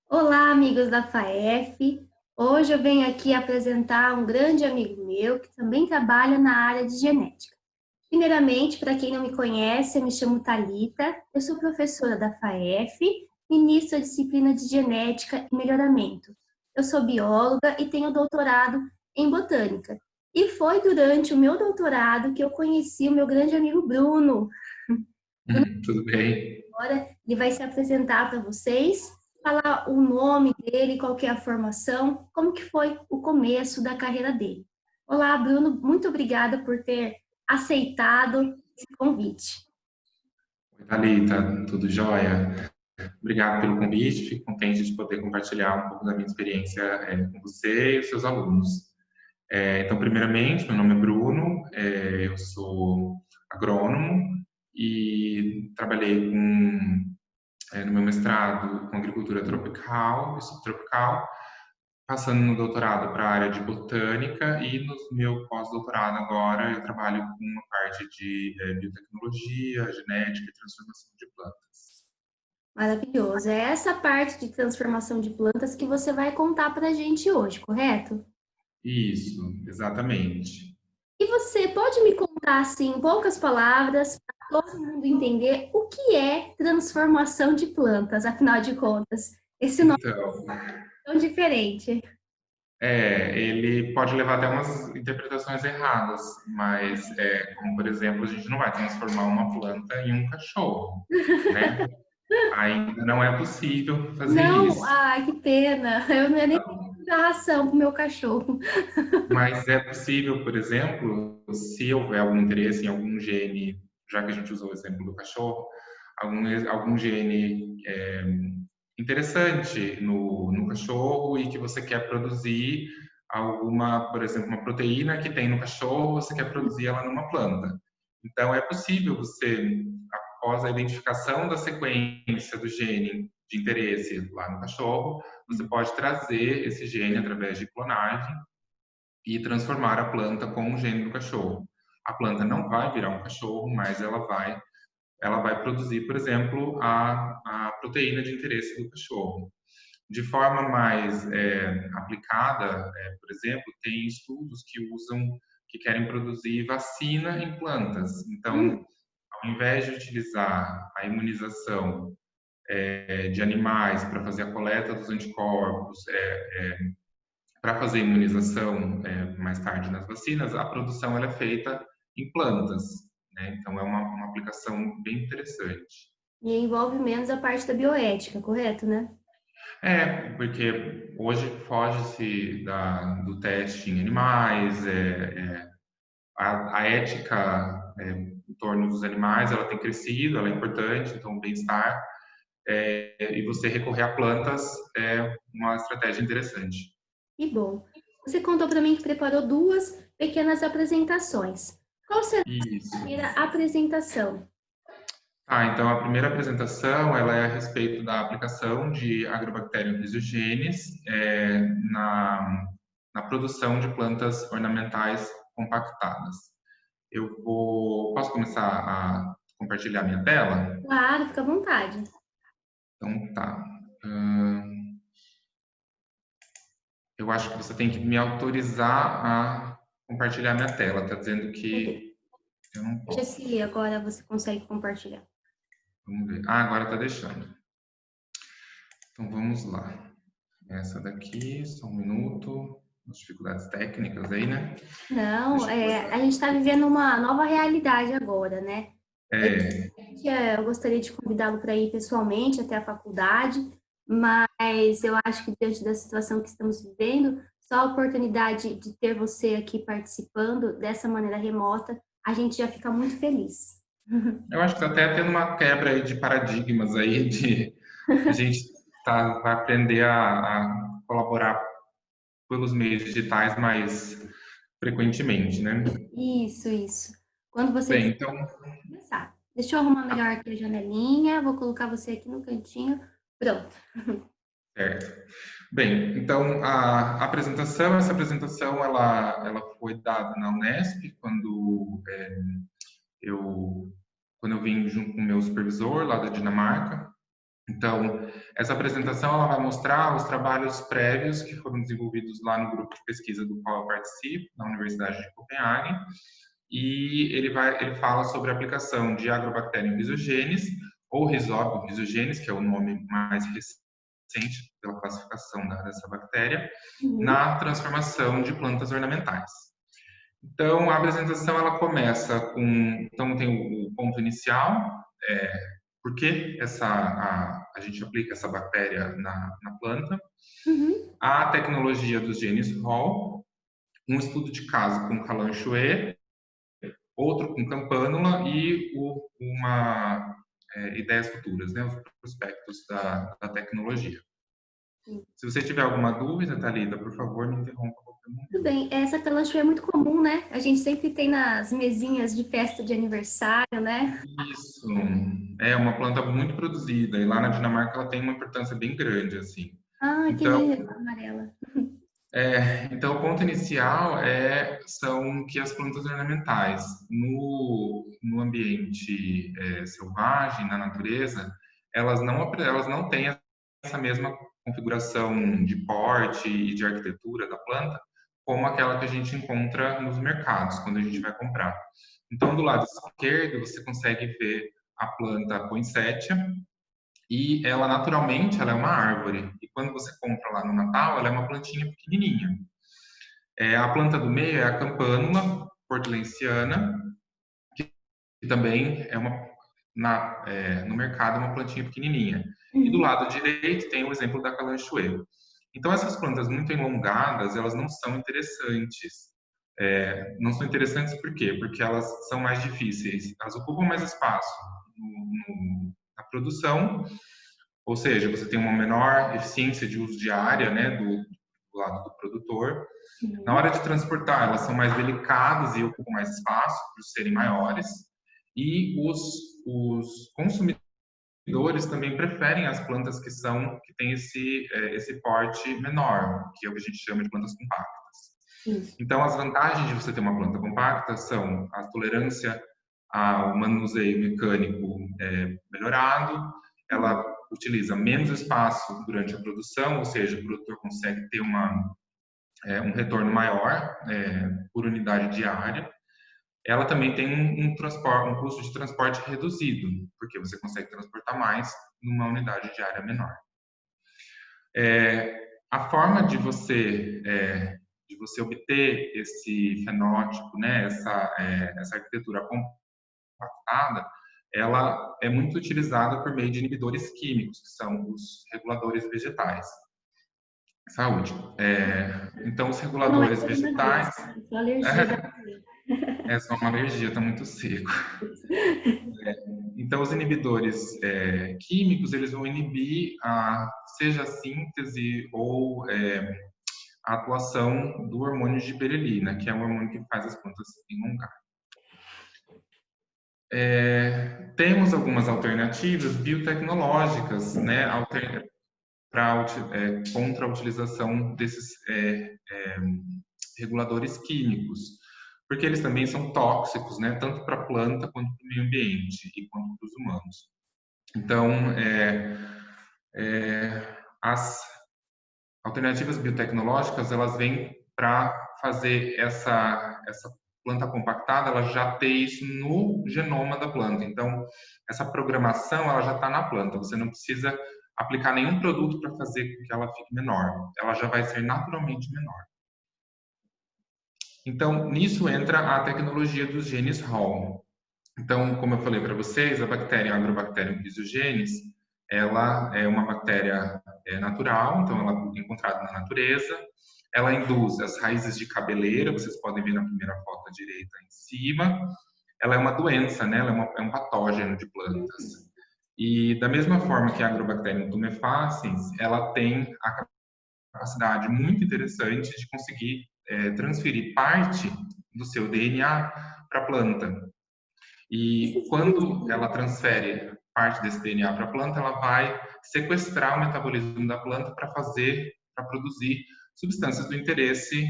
Olá, amigos da FAEF. Hoje eu venho aqui apresentar um grande amigo meu que também trabalha na área de genética. Primeiramente, para quem não me conhece, eu me chamo Thalita, eu sou professora da FAEF, ministro da disciplina de genética e melhoramento. Eu sou bióloga e tenho doutorado em botânica. E foi durante o meu doutorado que eu conheci o meu grande amigo Bruno. Tudo bem. Agora ele vai se apresentar para vocês, falar o nome dele, qual que é a formação, como que foi o começo da carreira dele. Olá, Bruno, muito obrigada por ter aceitado esse convite. Oi, Thalita, tudo jóia? Obrigado pelo convite, fico contente de poder compartilhar um pouco da minha experiência com você e os seus alunos. Então, primeiramente, meu nome é Bruno, eu sou agrônomo e trabalhei no meu mestrado com agricultura tropical e subtropical, passando no doutorado para a área de botânica e no meu pós-doutorado agora eu trabalho com uma parte de biotecnologia, genética e transformação de plantas. Maravilhoso. É essa parte de transformação de plantas que você vai contar para a gente hoje, correto? Isso, exatamente. E você pode me contar, assim, em poucas palavras, para todo mundo entender o que é transformação de plantas, afinal de contas, esse nome Então, é tão diferente. ele pode levar até umas interpretações erradas, mas, como por exemplo, a gente não vai transformar uma planta em um cachorro, né? Ainda não é possível fazer Não, isso. ai, que pena. Eu não ia nem dar ração pro meu cachorro. Mas é possível, por exemplo, se houver algum interesse em algum gene, já que a gente usou o exemplo do cachorro, algum gene interessante no cachorro e que você quer produzir alguma, por exemplo, uma proteína que tem no cachorro, você quer produzir ela numa planta. Então, é possível você, após a identificação da sequência do gene de interesse lá no cachorro, você pode trazer esse gene através de clonagem e transformar a planta com o gene do cachorro. A planta não vai virar um cachorro, mas ela vai produzir, por exemplo, a proteína de interesse do cachorro. De forma mais aplicada, por exemplo, tem estudos que querem produzir vacina em plantas. Então, Hum, ao invés de utilizar a imunização de animais para fazer a coleta dos anticorpos, para fazer imunização mais tarde nas vacinas, a produção ela é feita em plantas, né? Então é uma aplicação bem interessante. e envolve menos a parte da bioética, correto, né? Porque hoje foge-se do teste em animais, a ética em torno dos animais ela tem crescido, ela é importante, então o bem-estar, e você recorrer a plantas é uma estratégia interessante. Que bom. Você contou para mim que preparou duas pequenas apresentações. Qual será a Isso. primeira apresentação? Então a primeira apresentação ela é a respeito da aplicação de Agrobacterium rhizogenes na produção de plantas ornamentais compactadas. Posso começar a compartilhar minha tela? Claro, fica à vontade. Então tá. Eu acho que você tem que me autorizar a compartilhar minha tela. Está dizendo Beleza. que eu não Deixa posso. se agora você consegue compartilhar. Vamos ver. Agora está deixando. Então vamos lá. Essa daqui, só um minuto. As dificuldades técnicas aí, né? Não, Deixa eu botar. a gente está vivendo uma nova realidade agora, né? É, Eu gostaria de convidá-lo para ir pessoalmente até a faculdade, mas eu acho que diante da situação que estamos vivendo, só a oportunidade de ter você aqui participando dessa maneira remota, a gente já fica muito feliz. eu acho que está até tendo uma quebra aí de paradigmas aí de a gente vai aprender a colaborar pelos meios digitais mais frequentemente, né? Isso, isso. Quando você Bem, quiser então, começar. Deixa eu arrumar melhor aqui a janelinha, vou colocar você aqui no cantinho. Pronto. certo. Bem, então essa apresentação ela foi dada na Unesp eu quando eu vim junto com o meu supervisor lá da Dinamarca. Então, essa apresentação ela vai mostrar os trabalhos prévios que foram desenvolvidos lá no grupo de pesquisa do qual eu participo, na Universidade de Copenhague, e ele fala sobre a aplicação de Agrobacterium rhizogenes, ou Rhizobium rhizogenes, que é o nome mais recente pela classificação dessa bactéria, Uhum. na transformação de plantas ornamentais. Então, a apresentação ela começa com, então tem o ponto inicial, por que a gente aplica essa bactéria na planta, Uhum. a tecnologia dos genes Hall, um estudo de caso com Calanchoe, outro com Campanula e uma ideias futuras, né, os prospectos da tecnologia. Se você tiver alguma dúvida, Thalita, por favor, me interrompa a qualquer Tudo momento. bem. Essa calanchoe é muito comum, né? A gente sempre tem nas mesinhas de festa de aniversário, né? Isso, é uma planta muito produzida e lá na Dinamarca ela tem uma importância bem grande, assim. Ah, que Então, linda, amarela. então o ponto inicial são que as plantas ornamentais no ambiente selvagem, na natureza, elas não têm essa mesma configuração de porte e de arquitetura da planta como aquela que a gente encontra nos mercados quando a gente vai comprar. Então, do lado esquerdo, você consegue ver a planta poinsettia, e ela naturalmente ela é uma árvore. E quando você compra lá no Natal, ela é uma plantinha pequenininha. A planta do meio é a Campanula portulaceana, que também é no mercado é uma plantinha pequenininha. E do Uhum. lado direito tem o exemplo da calanchoe. Então essas plantas muito elongadas, elas não são interessantes. Não são interessantes por quê? Porque elas são mais difíceis, elas ocupam mais espaço na produção, ou seja, você tem uma menor eficiência de uso de área, né, do lado do produtor. Na Uhum. hora de transportar, elas são mais delicadas e ocupam mais espaço por serem maiores. E os consumidores também preferem as plantas que têm esse porte menor, que é o que a gente chama de plantas compactas. Isso. Então, as vantagens de você ter uma planta compacta são a tolerância ao manuseio mecânico melhorado, ela utiliza menos espaço durante a produção, ou seja, o produtor consegue ter um retorno maior por unidade diária. Ela também tem um custo de transporte reduzido, porque você consegue transportar mais numa unidade diária menor. A forma de você obter esse fenótipo, né, essa arquitetura compactada, ela é muito utilizada por meio de inibidores químicos, que são os reguladores vegetais. Saúde. Então, os Eu não é reguladores coronavírus, vegetais é só alergia da pele. é só uma alergia, está muito seco. Então, os inibidores químicos, eles vão inibir seja a síntese ou a atuação do hormônio giberelina, que é um hormônio que faz as plantas elongar. Temos algumas alternativas biotecnológicas, né, contra a utilização desses reguladores químicos, porque eles também são tóxicos, né, tanto para a planta quanto para o meio ambiente e quanto para os humanos. Então, as alternativas biotecnológicas, elas vêm para fazer essa planta compactada, ela já ter isso no genoma da planta. Então, essa programação, ela já está na planta. Você não precisa aplicar nenhum produto para fazer com que ela fique menor. Ela já vai ser naturalmente menor. Então, nisso entra a tecnologia dos genes Hall. Então, como eu falei para vocês, a bactéria Agrobacterium rhizogenes, ela é uma bactéria natural, então ela é encontrada na natureza. Ela induz as raízes de cabeleira, vocês podem ver na primeira foto à direita em cima. Ela é uma doença, né? Ela é um patógeno de plantas. E da mesma forma que a Agrobacterium tumefaciens, ela tem a capacidade muito interessante de conseguir transferir parte do seu DNA para a planta. E Esses genes, quando ela transfere parte desse DNA para a planta, ela vai sequestrar o metabolismo da planta para produzir substâncias do interesse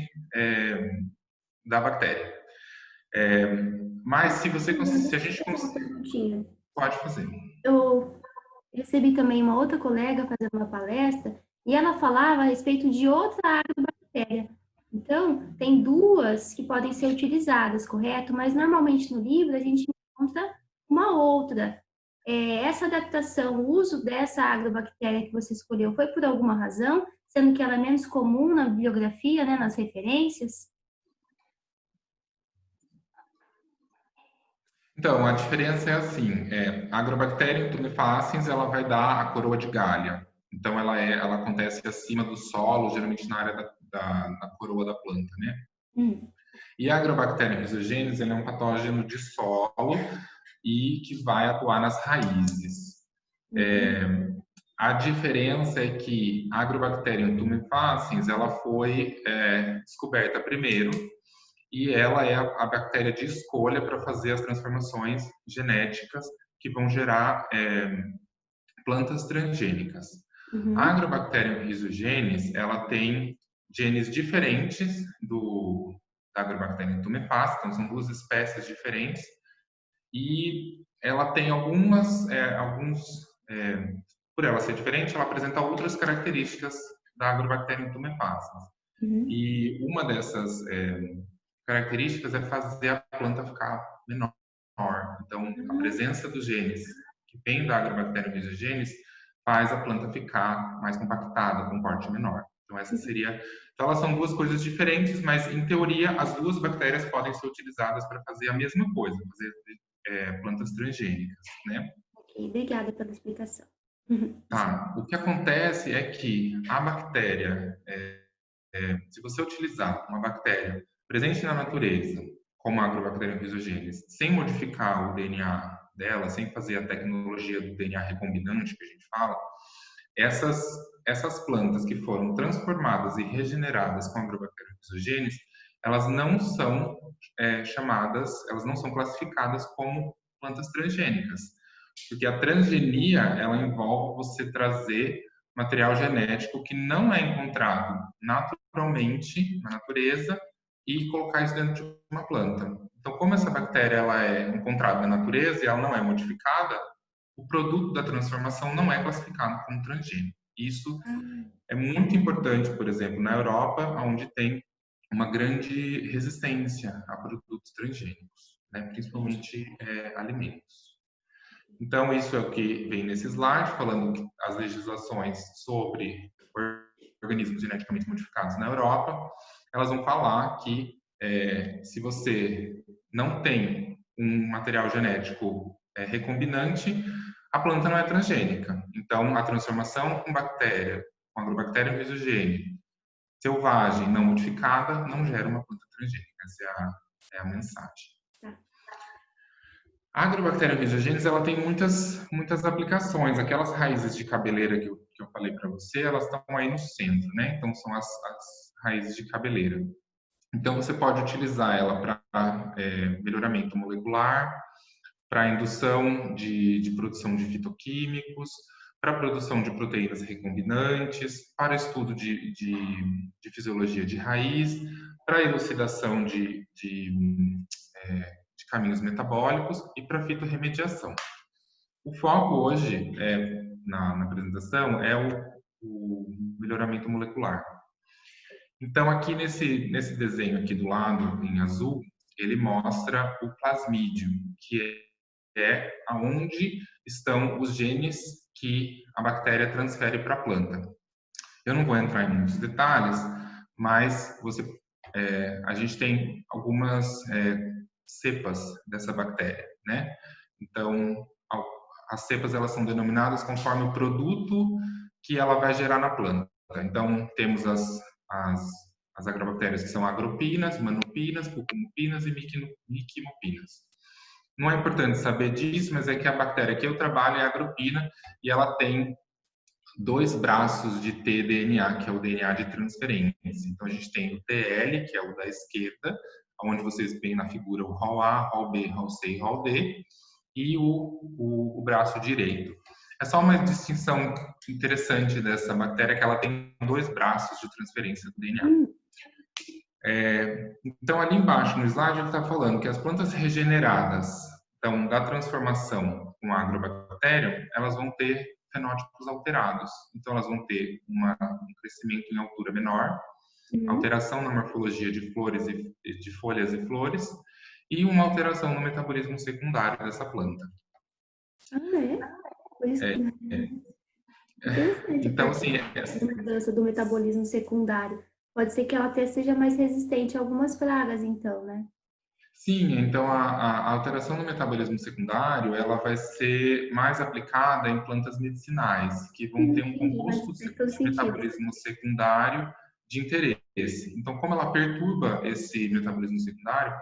da bactéria. Mas se a gente essa é uma perguntinha. pode fazer. recebi também uma outra colega fazendo uma palestra e ela falava a respeito de outra agrobactéria. Então, tem duas que podem ser utilizadas, correto? Mas normalmente no livro a gente encontra uma outra. Essa adaptação, o uso dessa agrobactéria que você escolheu, foi por alguma razão, sendo que ela é menos comum na bibliografia, né, nas referências? Então, a diferença é assim, a Agrobacterium tumefaciens, ela vai dar a coroa de galha. Então, ela acontece acima do solo, geralmente na área da coroa da planta, né? Hum. E a Agrobacterium rhizogenes, ele é um patógeno de solo e que vai atuar nas raízes. Entendi. A diferença é que a Agrobacterium tumefaciens, ela foi descoberta primeiro e ela é a bactéria de escolha para fazer as transformações genéticas que vão gerar plantas transgênicas. A Uhum. Agrobacterium rhizogenes, ela tem genes diferentes da Agrobacterium tumefaciens, então são duas espécies diferentes, e ela tem por ela ser diferente, ela apresenta outras características da Agrobacterium tumefaciens. Uhum. E uma dessas características é fazer a planta ficar menor. Então, a presença dos genes que vem da Agrobacterium rhizogenes faz a planta ficar mais compactada, com um porte menor. Então, essa seria. Então, elas são duas coisas diferentes, mas em teoria as duas bactérias podem ser utilizadas para fazer a mesma coisa, fazer plantas transgênicas, né? Ok, obrigada pela explicação. Uhum. Tá. O que acontece é que a bactéria, se você utilizar uma bactéria presente na natureza, como a Agrobacterium rhizogenes, sem modificar o DNA dela, sem fazer a tecnologia do DNA recombinante que a gente fala, essas plantas que foram transformadas e regeneradas com a Agrobacterium rhizogenes, elas não são elas não são classificadas como plantas transgênicas, porque a transgenia ela envolve você trazer material genético que não é encontrado naturalmente na natureza e colocar isso dentro de uma planta. Então, como essa bactéria ela é encontrada na natureza e ela não é modificada, o produto da transformação não é classificado como transgênico. Isso é muito importante, por exemplo, na Europa, onde tem uma grande resistência a produtos transgênicos, né? Entendi. Principalmente alimentos. Então, isso é o que vem nesse slide, falando que as legislações sobre organismos geneticamente modificados na Europa, elas vão falar que se você não tem um material genético recombinante, a planta não é transgênica. Então, a transformação com bactéria, com agrobacterium rhizogene, selvagem, não modificada, não gera uma planta transgênica. Essa é a mensagem. Tá. A Agrobacterium rhizogenes, ela tem muitas aplicações. Aquelas raízes de cabeleira que eu falei para você, elas estão aí no centro, né? Então, são as raízes de cabeleira. Então, você pode utilizar ela para melhoramento molecular, para indução de produção de fitoquímicos, para produção de proteínas recombinantes, para estudo de fisiologia de raiz, para elucidação de caminhos metabólicos e para fitorremediação. O foco hoje na apresentação é o melhoramento molecular. Então, aqui nesse desenho aqui do lado, em azul, ele mostra o plasmídio, que é aonde estão os genes que a bactéria transfere para a planta. Eu não vou entrar em muitos detalhes, mas a gente tem algumas cepas dessa bactéria, né? Então, as cepas elas são denominadas conforme o produto que ela vai gerar na planta. Então, temos as agrobactérias que são agropinas, manopinas, pucumupinas e miquimopinas. Não é importante saber disso, mas é que a bactéria que eu trabalho é a agropina e ela tem dois braços de tDNA, que é o DNA de transferência. Então, a gente tem o TL, que é o da esquerda, onde vocês veem na figura o rol A, rol B, rol C e rol D, e o braço direito. É só uma distinção interessante dessa bactéria, que ela tem dois braços de transferência do DNA. Então, ali embaixo no slide, ele está falando que as plantas regeneradas, então, da transformação com a agrobacterium, elas vão ter fenótipos alterados. Então, elas vão ter um crescimento em altura menor, Uhum. alteração na morfologia de de folhas e flores, e uma alteração no metabolismo secundário dessa planta. Ah, é? Por isso, É, é. interessante, Então, porque assim, a mudança do metabolismo secundário. Pode ser que ela até seja mais resistente a algumas pragas, então, né? sim, então a alteração no metabolismo secundário, ela vai ser mais aplicada em plantas medicinais, que vão ter um Entendi, composto faz todo de sentido. metabolismo secundário de interesse. Então, como ela perturba esse metabolismo secundário,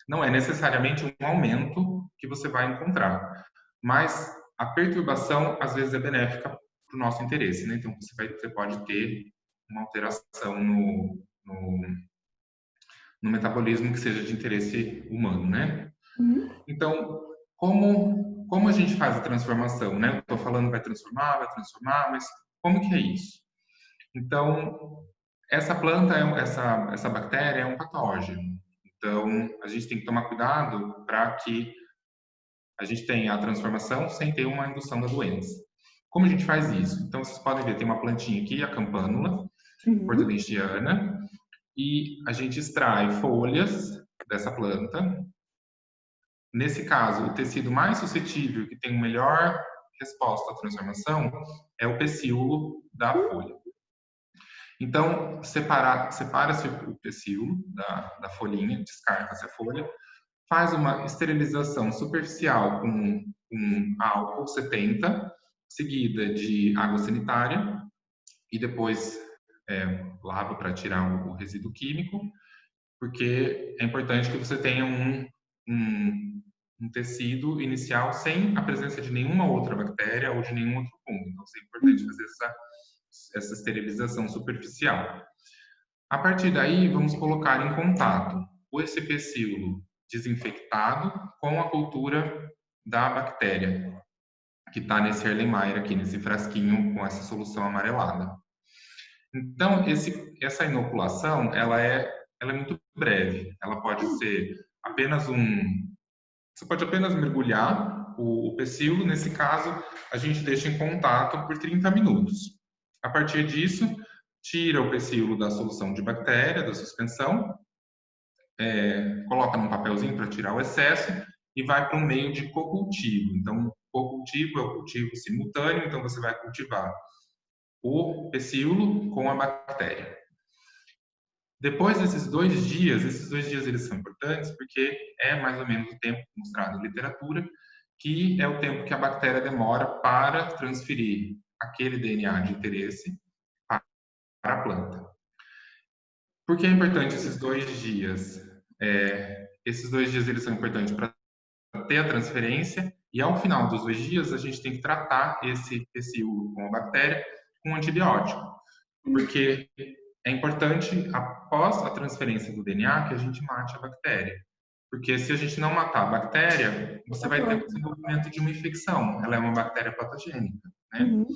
não é necessariamente um aumento que você vai encontrar, mas a perturbação às vezes é benéfica para o nosso interesse, né? Então, você pode ter uma alteração no metabolismo que seja de interesse humano, né? Uhum. Então, como a gente faz a transformação, né? Eu estou falando vai transformar, mas como que é isso? Então, essa planta, essa bactéria é um patógeno. Então, a gente tem que tomar cuidado para que a gente tenha a transformação sem ter uma indução da doença. Como a gente faz isso? Então, vocês podem ver, tem uma plantinha aqui, a campânula Uhum. portuguesiana, e a gente extrai folhas dessa planta. Nesse caso, o tecido mais suscetível, que tem melhor resposta à transformação, é o pecíolo da folha. Então, separa-se o pecíolo da folhinha, descarta-se a folha, faz uma esterilização superficial com álcool 70, seguida de água sanitária, e depois lava para tirar o resíduo químico, porque é importante que você tenha um tecido inicial sem a presença de nenhuma outra bactéria ou de nenhum outro fungo. Então, é importante Uhum. fazer essa esterilização superficial. A partir daí, vamos colocar em contato esse pecíolo desinfectado com a cultura da bactéria, que está nesse Erlenmeyer aqui, nesse frasquinho com essa solução amarelada. Então, essa inoculação, ela é muito breve. Ela pode ser apenas você pode apenas mergulhar o pecíolo. Nesse caso, a gente deixa em contato por 30 minutos. A partir disso, tira o pecíolo da solução de bactéria, da suspensão, coloca num papelzinho para tirar o excesso e vai para um meio de cocultivo. Então, cocultivo é o cultivo simultâneo, então você vai cultivar o pecíolo com a bactéria. Depois desses 2 dias, esses 2 dias eles são importantes porque é mais ou menos o tempo mostrado em literatura, que é o tempo que a bactéria demora para transferir aquele DNA de interesse para a planta. Por que é importante esses 2 dias? Esses 2 dias eles são importantes para ter a transferência e ao final dos 2 dias a gente tem que tratar esse pecíolo com a bactéria com antibiótico, porque é importante após a transferência do DNA que a gente mate a bactéria, porque se a gente não matar a bactéria, você vai ter o desenvolvimento de uma infecção, ela é uma bactéria patogênica, né? Uhum.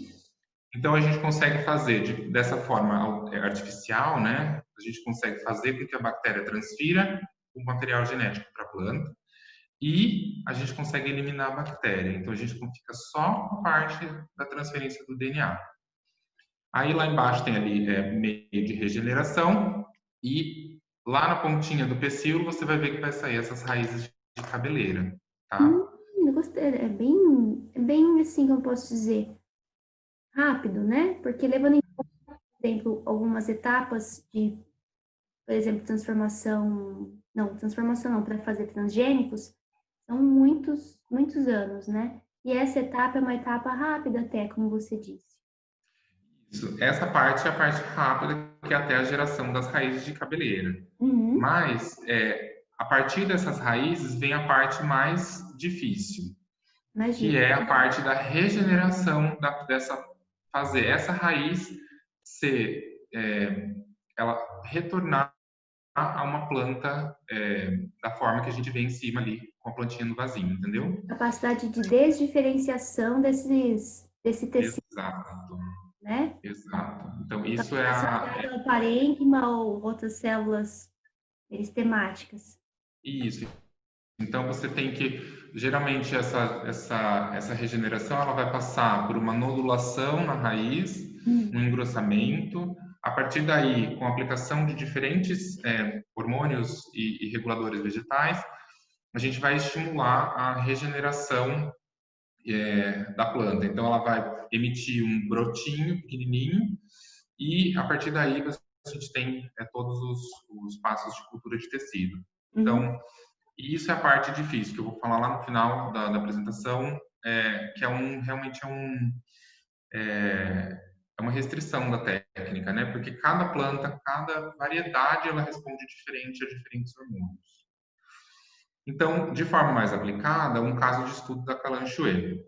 Então a gente consegue fazer dessa forma artificial, né? A gente consegue fazer com que a bactéria transfira o material genético para a planta e a gente consegue eliminar a bactéria. Então a gente fica só com a parte da transferência do DNA. Aí lá embaixo tem ali meio de regeneração e lá na pontinha do pecíolo você vai ver que vai sair essas raízes de cabeleira, tá? Eu gostei. É bem assim, como eu posso dizer, rápido, né? Porque levando em conta, por exemplo, algumas etapas de, por exemplo, transformação não, para fazer transgênicos, são muitos anos, né? E essa etapa é uma etapa rápida até, como você disse. Isso. Essa parte é a parte rápida, que é até a geração das raízes de cabeleira. Uhum. Mas a partir dessas raízes vem a parte mais difícil, que Imagina. é a parte da regeneração fazer essa raiz ser, ela retornar a uma planta da forma que a gente vê em cima ali, com a plantinha no vasinho, entendeu? Capacidade de desdiferenciação desse tecido, Exato, né? exato. Então, Para isso é ficar associado ao parênquima ou outras células meristematicas. isso. Então, você tem que geralmente essa regeneração ela vai passar por uma nodulação na raiz, um engrossamento. A partir daí, com a aplicação de diferentes hormônios e reguladores vegetais, a gente vai estimular a regeneração da planta. Então, ela vai emitir um brotinho pequenininho e, a partir daí, a gente tem todos os passos de cultura de tecido. Então, e isso é a parte difícil, que eu vou falar lá no final da apresentação, que realmente é uma restrição da técnica, né? Porque cada planta, cada variedade, ela responde diferente a diferentes hormônios. Então, de forma mais aplicada, um caso de estudo da Kalanchoe.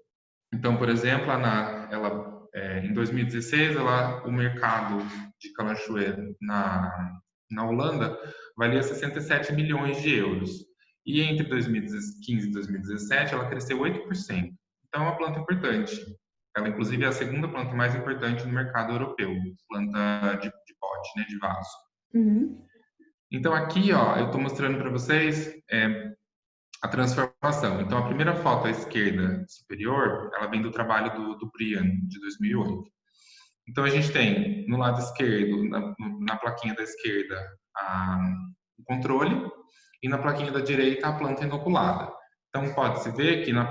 Então, por exemplo, em 2016, o mercado de Kalanchoe na Holanda valia 67 milhões de euros. E entre 2015 e 2017, ela cresceu 8%. Então, é uma planta importante. Ela, inclusive, é a segunda planta mais importante no mercado europeu, planta de pote, né, de vaso. Então, aqui, ó, eu estou mostrando para vocês a transformação. Então, a primeira foto à esquerda superior, ela vem do trabalho do Brian, de 2008. Então, a gente tem, no lado esquerdo, na plaquinha da esquerda, o controle, e na plaquinha da direita, a planta inoculada. Então, pode-se ver que na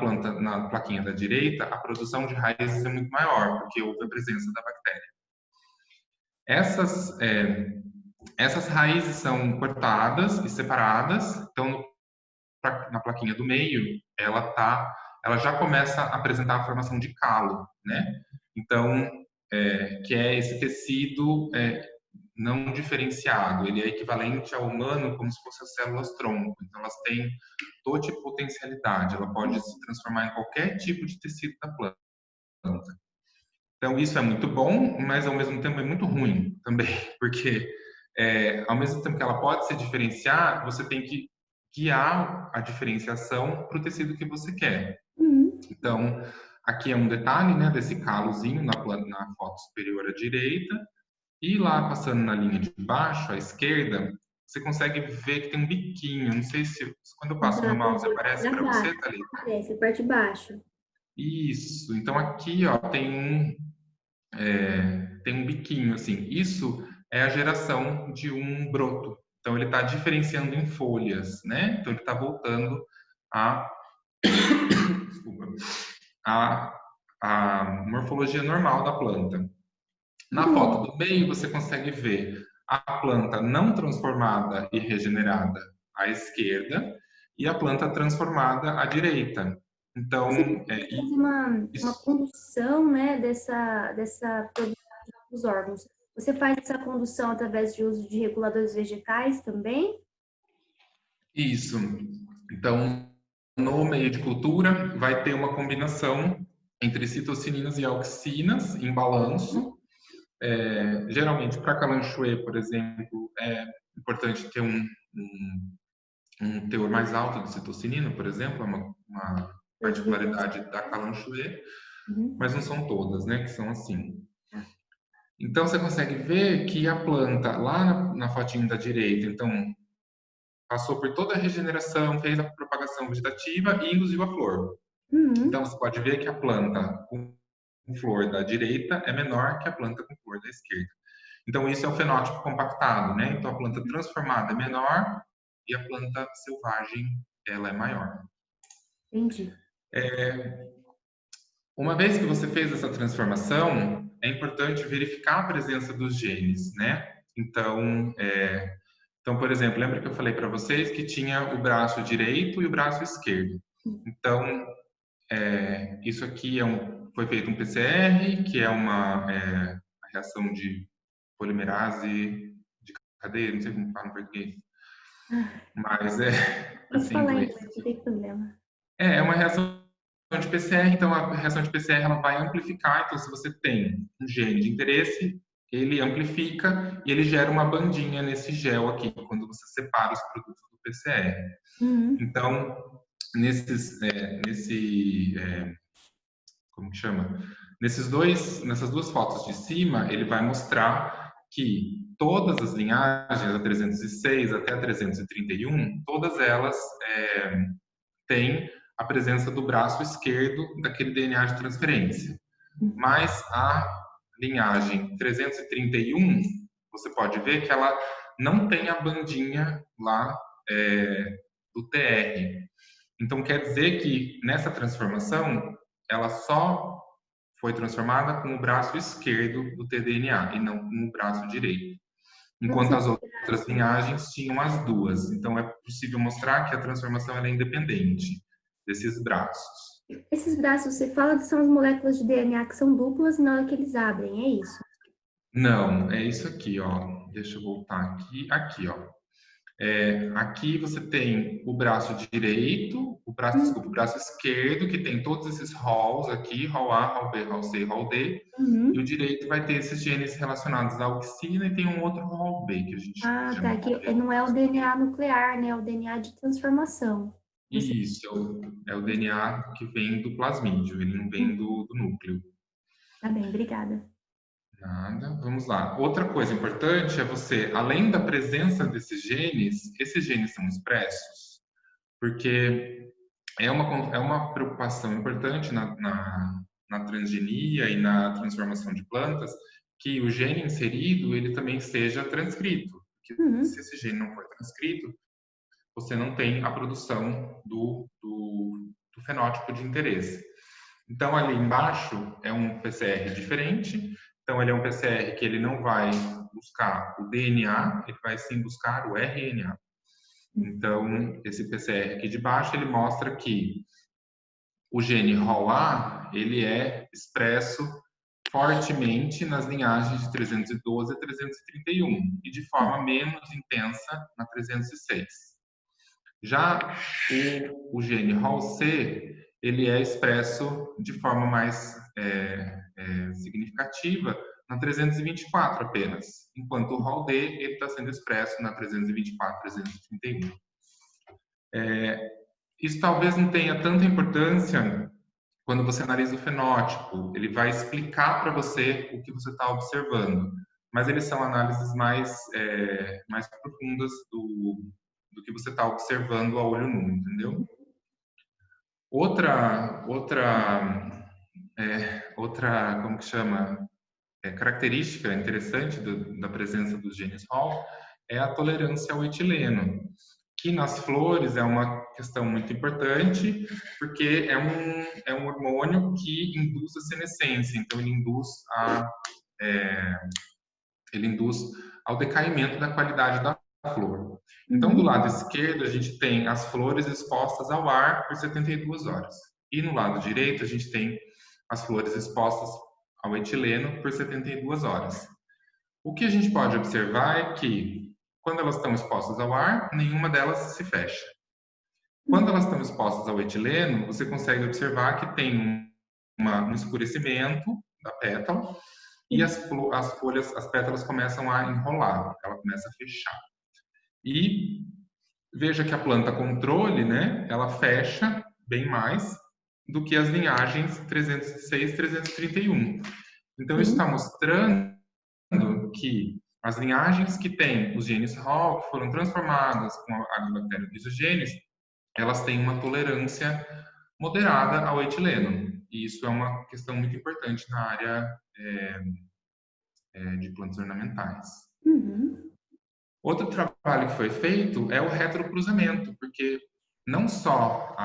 plaquinha da direita, a produção de raízes é muito maior, porque houve a presença da bactéria. Essas raízes são cortadas e separadas. Então, na plaquinha do meio, ela já começa a apresentar a formação de calo, né? Então, que é esse tecido não diferenciado, ele é equivalente ao humano como se fossem as células-tronco. Então, elas têm totipotencialidade, ela pode se transformar em qualquer tipo de tecido da planta. Então, isso é muito bom, mas ao mesmo tempo é muito ruim também, porque ao mesmo tempo que ela pode se diferenciar, você tem que guiar a diferenciação para o tecido que você quer. Então, aqui é um detalhe, né, desse calozinho na foto superior à direita, e lá passando na linha de baixo, à esquerda, você consegue ver que tem um biquinho. Não sei se quando eu passo meu mouse aparece para você, Thalita? Aparece, a parte de baixo. Isso. Então aqui, ó, tem um biquinho, assim. Isso é a geração de um broto. Então ele está diferenciando em folhas, né? Então ele está voltando a desculpa, a morfologia normal da planta. Na foto do meio, você consegue ver a planta não transformada e regenerada à esquerda e a planta transformada à direita. Então, faz uma condução, né, dessa produção dos órgãos. Você faz essa condução através de uso de reguladores vegetais também? Isso. Então, no meio de cultura, vai ter uma combinação entre citocininas e auxinas em balanço. Geralmente, para Kalanchoe, por exemplo, é importante ter um teor mais alto de citocinina, por exemplo, é uma particularidade da Kalanchoe, mas não são todas, né, que são assim. Então, você consegue ver que a planta, lá na fotinha da direita, então, passou por toda a regeneração, fez a propagação vegetativa e induziu a flor. Então, você pode ver que a planta com flor da direita é menor que a planta com flor da esquerda. Então, isso é o fenótipo compactado, né? Então, a planta transformada é menor e a planta selvagem, ela é maior. Entendi. Uma vez que você fez essa transformação, é importante verificar a presença dos genes, né? Então, por exemplo, lembra que eu falei para vocês que tinha o braço direito e o braço esquerdo. Então, isso aqui foi feito um PCR, que é uma reação de polimerase de cadeia, não sei como fala em português. Mas Pode falar em inglês, não tem problema. É uma reação de PCR, então a reação de PCR ela vai amplificar. Então, se você tem um gene de interesse, ele amplifica e ele gera uma bandinha nesse gel aqui, quando você separa os produtos do PCR. Então, como que chama? Nessas duas fotos de cima, ele vai mostrar que todas as linhagens, a 306 até a 331, todas elas têm a presença do braço esquerdo daquele DNA de transferência. Mas a linhagem 331, você pode ver que ela não tem a bandinha lá do TR. Então, quer dizer que nessa transformação, ela só foi transformada com o braço esquerdo do tDNA e não com o braço direito. Enquanto Nossa, as outras linhagens tinham as duas. Então, é possível mostrar que a transformação é independente desses braços. esses braços, você fala que são as moléculas de DNA que são duplas na hora que eles abrem, é isso? Não, é isso aqui, ó. Deixa eu voltar aqui. Aqui, ó. Aqui você tem o braço direito, desculpa, o braço esquerdo, que tem todos esses halls aqui, hall A, hall B, hall C, hall D. E o direito vai ter esses genes relacionados à auxina e tem um outro hall B, que a gente Ah, chama tá. de hall Que B. não é o DNA nuclear, né? É o DNA de transformação. Você... Isso, é o DNA que vem do plasmídio, ele não vem do núcleo. Tá bem, obrigada. Nada, vamos lá. Outra coisa importante é você, além da presença desses genes, esses genes são expressos, porque é uma preocupação importante na transgenia e na transformação de plantas, que o gene inserido, ele também seja transcrito. Porque se Uhum. esse gene não for transcrito, você não tem a produção do fenótipo de interesse. Então, ali embaixo é um PCR diferente. Então, ele é um PCR que ele não vai buscar o DNA, ele vai sim buscar o RNA. Então, esse PCR aqui de baixo, ele mostra que o gene ROA, ele é expresso fortemente nas linhagens de 312 a 331 e de forma menos intensa na 306. Já o gene HAL-C, ele é expresso de forma mais significativa na 324 apenas, enquanto o HAL-D ele está sendo expresso na 324, 331. Isso talvez não tenha tanta importância quando você analisa o fenótipo, ele vai explicar para você o que você está observando, mas eles são análises mais profundas do que você está observando a olho nu, entendeu? Outra, como que chama? Característica interessante da presença dos genes Hall é a tolerância ao etileno, que nas flores é uma questão muito importante, porque é um hormônio que induz a senescência, então ele induz ao decaimento da qualidade da flor. Então, do lado esquerdo, a gente tem as flores expostas ao ar por 72 horas. E no lado direito, a gente tem as flores expostas ao etileno por 72 horas. O que a gente pode observar é que, quando elas estão expostas ao ar, nenhuma delas se fecha. Quando elas estão expostas ao etileno, você consegue observar que tem um escurecimento da pétala e as folhas, as pétalas começam a enrolar, ela começa a fechar. E veja que a planta controle, né, ela fecha bem mais do que as linhagens 306 e 331. Então, isso está mostrando que as linhagens que têm os genes Hall, que foram transformadas com a agrobacterium rhizogenes, elas têm uma tolerância moderada ao etileno. E isso é uma questão muito importante na área de plantas ornamentais. Outro trabalho que foi feito é o retrocruzamento, porque não só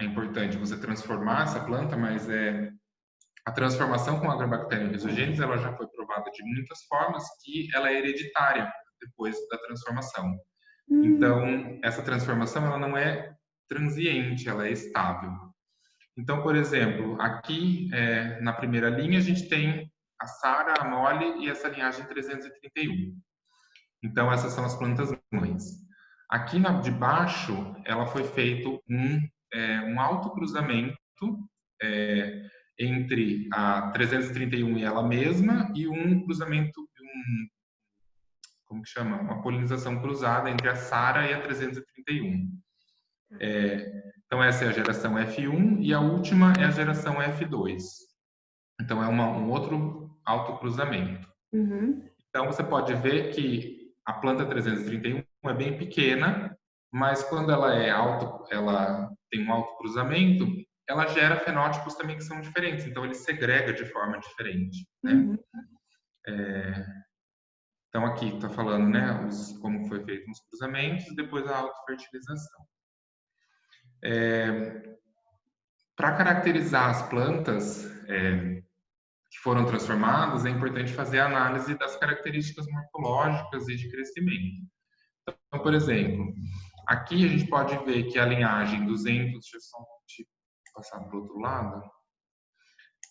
é importante você transformar essa planta, mas a transformação com Agrobacterium rhizogenes, ela já foi provada de muitas formas que ela é hereditária depois da transformação. Então, essa transformação ela não é transiente, ela é estável. Então, por exemplo, aqui na primeira linha a gente tem a Sara, a Mole e essa linhagem 331. Então, essas são as plantas mães. Aqui de baixo, ela foi feito um autocruzamento entre a 331 e ela mesma e um cruzamento, como que chama? Uma polinização cruzada entre a Sara e a 331. Então, essa é a geração F1 e a última é a geração F2. Então, é um outro autocruzamento. Então, você pode ver que a planta 331 é bem pequena, mas quando ela tem um alto cruzamento, ela gera fenótipos também que são diferentes, então ele segrega de forma diferente, né? Então aqui está falando, né, como foi feito os cruzamentos e depois a autofertilização. Para caracterizar as plantas que foram transformadas, é importante fazer a análise das características morfológicas e de crescimento. Então, por exemplo, aqui a gente pode ver que a linhagem 200, deixa eu só passar para o outro lado,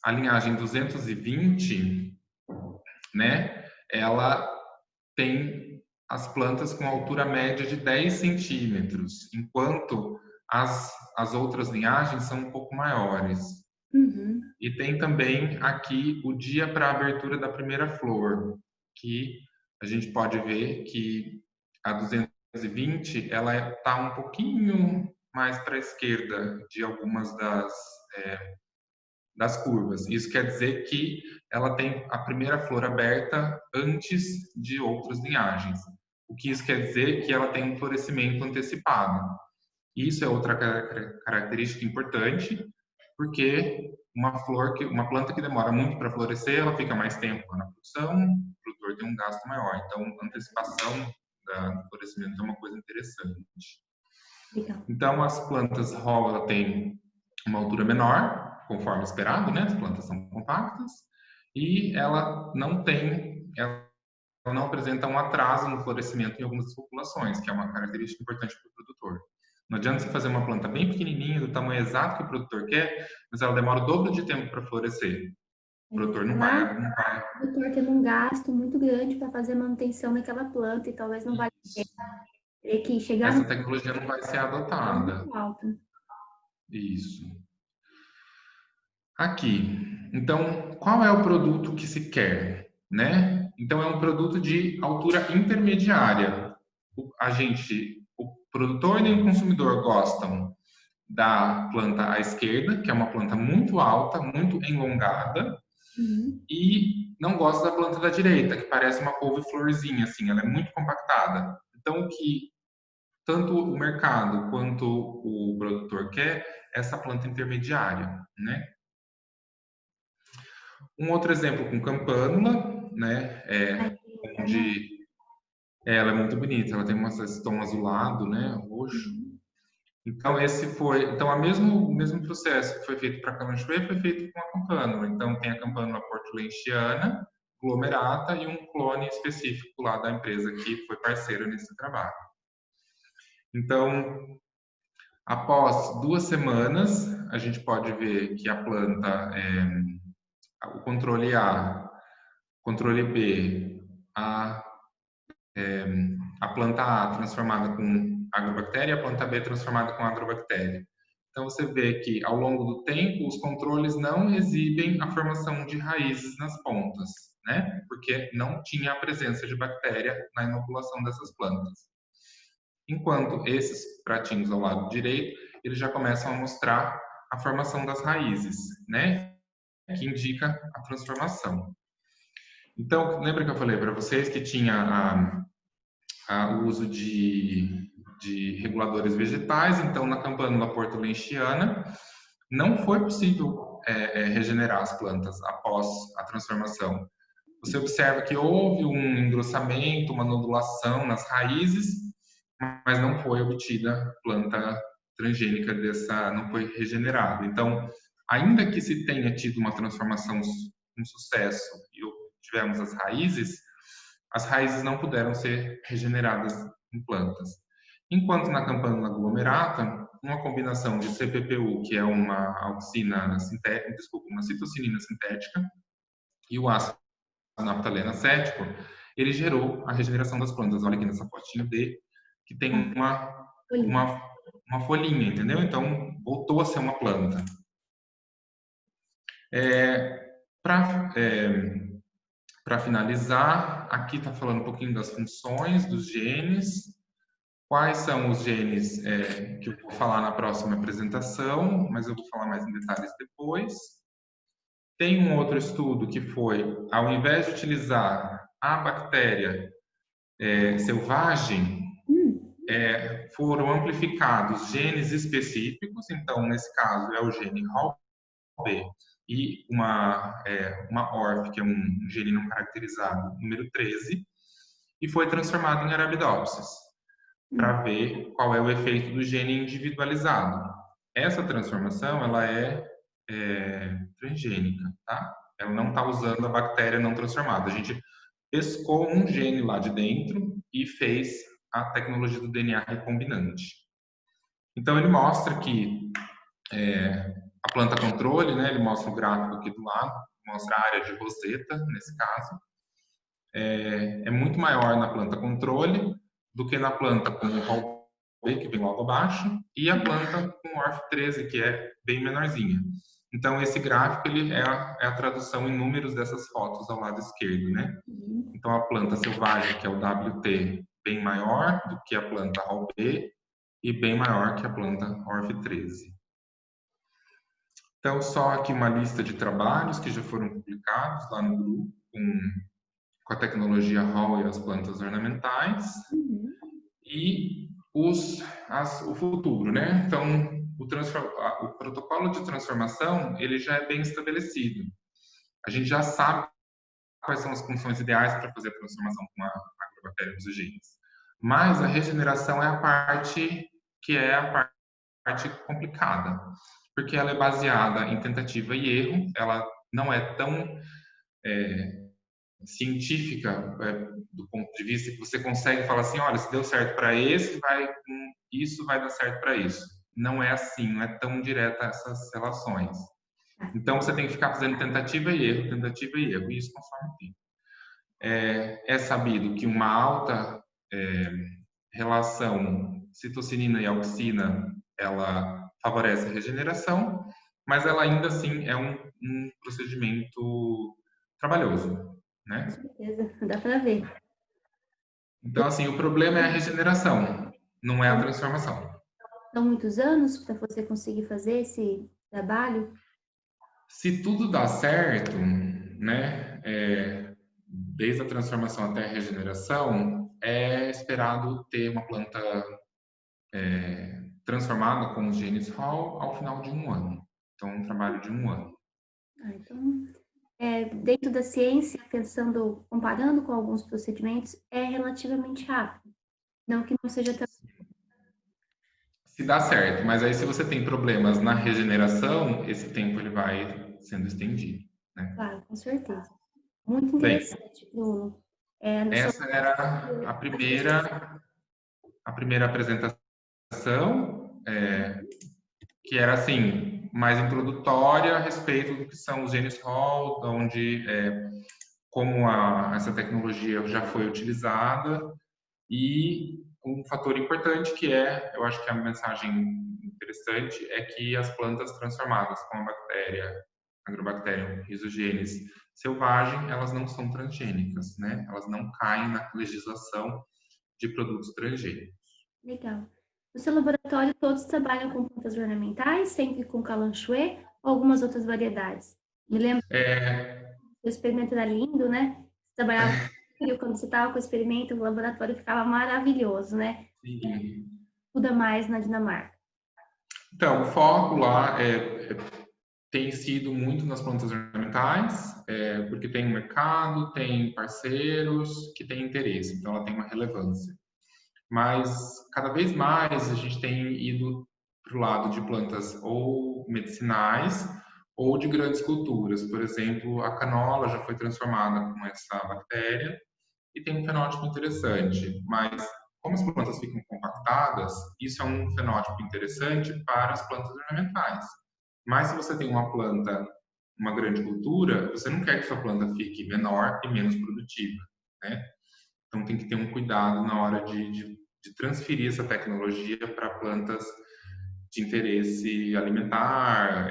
a linhagem 220, né, ela tem as plantas com altura média de 10 centímetros, enquanto as outras linhagens são um pouco maiores. E tem também aqui o dia para a abertura da primeira flor, que a gente pode ver que a 220 ela está um pouquinho mais para a esquerda de algumas das curvas. Isso quer dizer que ela tem a primeira flor aberta antes de outras linhagens. O que isso quer dizer? Que ela tem um florescimento antecipado. Isso é outra característica importante, porque uma planta que demora muito para florescer, ela fica mais tempo na produção, o produtor tem um gasto maior. Então, a antecipação do florescimento é uma coisa interessante. Então, as plantas rola têm uma altura menor, conforme esperado, né? As plantas são compactas e ela não apresenta um atraso no florescimento em algumas populações, que é uma característica importante para o produtor. Não adianta você fazer uma planta bem pequenininha, do tamanho exato que o produtor quer, mas ela demora o dobro de tempo para florescer. O produtor não vai. O produtor tem um gasto muito grande para fazer manutenção naquela planta e talvez não vale a pena que chegar. Essa tecnologia não vai ser adotada. Isso. Aqui. Então, qual é o produto que se quer, né? Então, é um produto de altura intermediária. O produtor e o consumidor gostam da planta à esquerda, que é uma planta muito alta, muito enlongada, e não gosta da planta da direita, que parece uma couve-florzinha, assim, ela é muito compactada. Então, o que tanto o mercado quanto o produtor quer é essa planta intermediária, né? Um outro exemplo com campanula, né? Onde ela é muito bonita, ela tem esse tom azulado, né? Roxo. Então o mesmo processo que foi feito para a calanchoe foi feito com a campanula. Então tem a campanula portulensiana, glomerata e um clone específico lá da empresa que foi parceira nesse trabalho. Então, após 2 semanas, a gente pode ver que a planta, o controle A, controle B, a planta A transformada com agrobactéria e a planta B transformada com agrobactéria. Então, você vê que, ao longo do tempo, os controles não exibem a formação de raízes nas pontas, né? Porque não tinha a presença de bactéria na inoculação dessas plantas. Enquanto esses pratinhos ao lado direito, eles já começam a mostrar a formação das raízes, né? Que indica a transformação. Então, lembra que eu falei para vocês que tinha o uso de reguladores vegetais? Então, na campanula portulensiana, não foi possível regenerar as plantas após a transformação. Você observa que houve um engrossamento, uma nodulação nas raízes, mas não foi obtida planta transgênica não foi regenerada. Então, ainda que se tenha tido uma transformação com sucesso e tivemos as raízes não puderam ser regeneradas em plantas. Enquanto na campanula glomerata, uma combinação de CPPU, que é uma auxina sintética, uma citocinina sintética, e o ácido naftaleno acético, ele gerou a regeneração das plantas. Olha aqui nessa fotinha D, que tem uma folhinha, entendeu? Então, voltou a ser uma planta. Para finalizar, aqui está falando um pouquinho das funções dos genes. Quais são os genes que eu vou falar na próxima apresentação, mas eu vou falar mais em detalhes depois. Tem um outro estudo que foi, ao invés de utilizar a bactéria selvagem, foram amplificados genes específicos, então, nesse caso, é o gene HAL-B e uma ORF, que é um gene não caracterizado, número 13, e foi transformado em Arabidopsis, para ver qual é o efeito do gene individualizado. Essa transformação, ela é transgênica, tá? Ela não está usando a bactéria não transformada. A gente pescou um gene lá de dentro e fez a tecnologia do DNA recombinante. Então, ele mostra que a planta controle, né, ele mostra o gráfico aqui do lado, mostra a área de roseta, nesse caso, é muito maior na planta controle do que na planta com o HAL-B, que vem logo abaixo, e a planta com o ORF13, que é bem menorzinha. Então, esse gráfico ele é a tradução em números dessas fotos ao lado esquerdo, né? Então, a planta selvagem, que é o WT, bem maior do que a planta HAL-B e bem maior que a planta ORF13. Então, só aqui uma lista de trabalhos que já foram publicados lá no grupo, com a tecnologia HAL e as plantas ornamentais, e o futuro, né? Então, o protocolo de transformação, ele já é bem estabelecido. A gente já sabe quais são as condições ideais para fazer a transformação com a agrobactéria mesogenes. Mas a regeneração é a parte que é a parte complicada, porque ela é baseada em tentativa e erro, ela não é tão científica do ponto de vista que você consegue falar assim, olha, se deu certo para esse, isso vai dar certo para isso. Não é assim, não é tão direta essas relações. Então, você tem que ficar fazendo tentativa e erro, e isso conforme o tempo. É sabido que uma alta relação citocinina e auxina, ela favorece a regeneração, mas ela ainda assim é um procedimento trabalhoso, né? Com certeza, dá para ver. Então, assim, o problema é a regeneração, não é a transformação. São muitos anos para você conseguir fazer esse trabalho? Se tudo dá certo, né, desde a transformação até a regeneração, é esperado ter uma planta transformada com os genes HAL ao final de 1 ano. Então, um trabalho de 1 ano. Então, dentro da ciência, pensando, comparando com alguns procedimentos, é relativamente rápido. Não que não seja tão... Se dá certo, mas aí se você tem problemas na regeneração, esse tempo ele vai sendo estendido, né? Claro, com certeza. Muito Bem, interessante, Bruno. essa era a primeira apresentação, que era assim, mais introdutória a respeito do que são os genes HAL, onde como essa tecnologia já foi utilizada, e um fator importante que eu acho que a mensagem interessante é que as plantas transformadas com a bactéria, Agrobacterium rhizogenes selvagem, elas não são transgênicas, né? Elas não caem na legislação de produtos transgênicos. Legal. No seu laboratório, todos trabalham com plantas ornamentais, sempre com calanchoe ou algumas outras variedades? Me lembro que o experimento era lindo, né? Você trabalhava quando você estava com o experimento, o laboratório ficava maravilhoso, né? Sim. Tudo mais na Dinamarca. Então, o foco lá tem sido muito nas plantas ornamentais, porque tem um mercado, tem parceiros que têm interesse, então ela tem uma relevância. Mas cada vez mais a gente tem ido para o lado de plantas ou medicinais ou de grandes culturas. Por exemplo, a canola já foi transformada com essa bactéria e tem um fenótipo interessante, mas como as plantas ficam compactadas, isso é um fenótipo interessante para as plantas ornamentais. Mas se você tem uma planta, uma grande cultura, você não quer que sua planta fique menor e menos produtiva, né? Então tem que ter um cuidado na hora de transferir essa tecnologia para plantas de interesse alimentar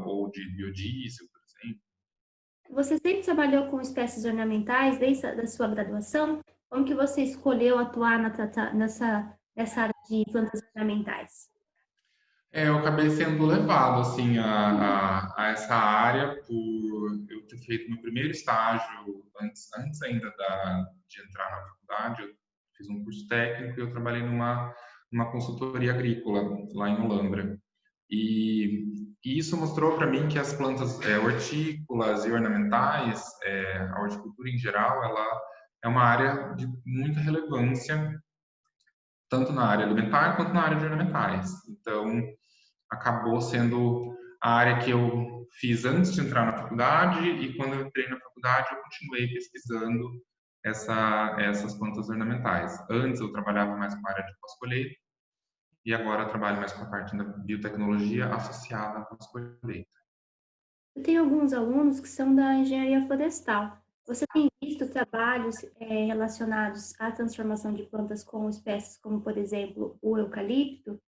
ou de biodiesel, por exemplo. Você sempre trabalhou com espécies ornamentais desde a da sua graduação? Como que você escolheu atuar nessa área de plantas ornamentais? Eu acabei sendo levado assim a essa área por eu ter feito meu primeiro estágio antes ainda de entrar na faculdade. Eu fiz um curso técnico e eu trabalhei numa consultoria agrícola lá em Olambra. E isso mostrou para mim que as plantas hortícolas e ornamentais, a horticultura em geral, ela é uma área de muita relevância, tanto na área alimentar quanto na área de ornamentais. Então, acabou sendo a área que eu fiz antes de entrar na faculdade, e quando eu entrei na faculdade eu continuei pesquisando essas plantas ornamentais. Antes eu trabalhava mais com a área de pós-colheita, e agora eu trabalho mais com a parte da biotecnologia associada à pós-colheita. Eu tenho alguns alunos que são da engenharia florestal. Você tem visto trabalhos relacionados à transformação de plantas com espécies como, por exemplo, o eucalipto?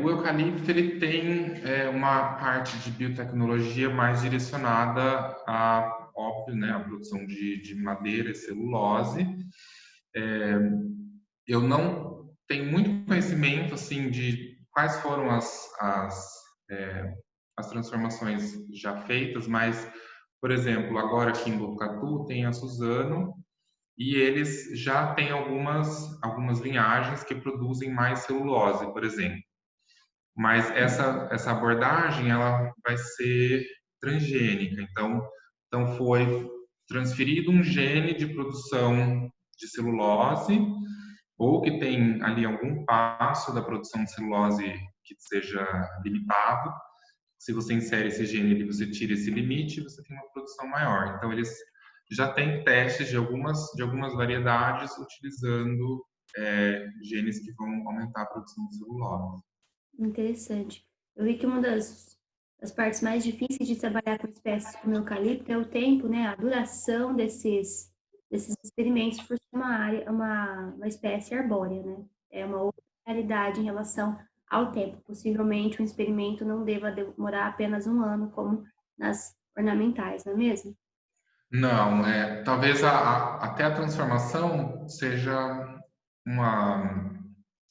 O eucalipto ele tem uma parte de biotecnologia mais direcionada a, óbvio, né, a produção de madeira e celulose. Eu não tenho muito conhecimento assim de quais foram as transformações já feitas, mas, por exemplo, agora aqui em Botucatu tem a Suzano, e eles já têm algumas linhagens que produzem mais celulose, por exemplo. Mas essa abordagem ela vai ser transgênica. Então foi transferido um gene de produção de celulose, ou que tem ali algum passo da produção de celulose que seja limitado. Se você insere esse gene ali, você tira esse limite, você tem uma produção maior. Então eles já têm testes de algumas variedades utilizando genes que vão aumentar a produção de celulose. Interessante. Eu vi que uma das partes mais difíceis de trabalhar com espécies como eucalipto é o tempo, né? A duração desses experimentos por ser uma espécie arbórea, né? É uma outra realidade em relação ao tempo. Possivelmente um experimento não deva demorar apenas um ano, como nas ornamentais, não é mesmo? Não, talvez até a transformação seja uma,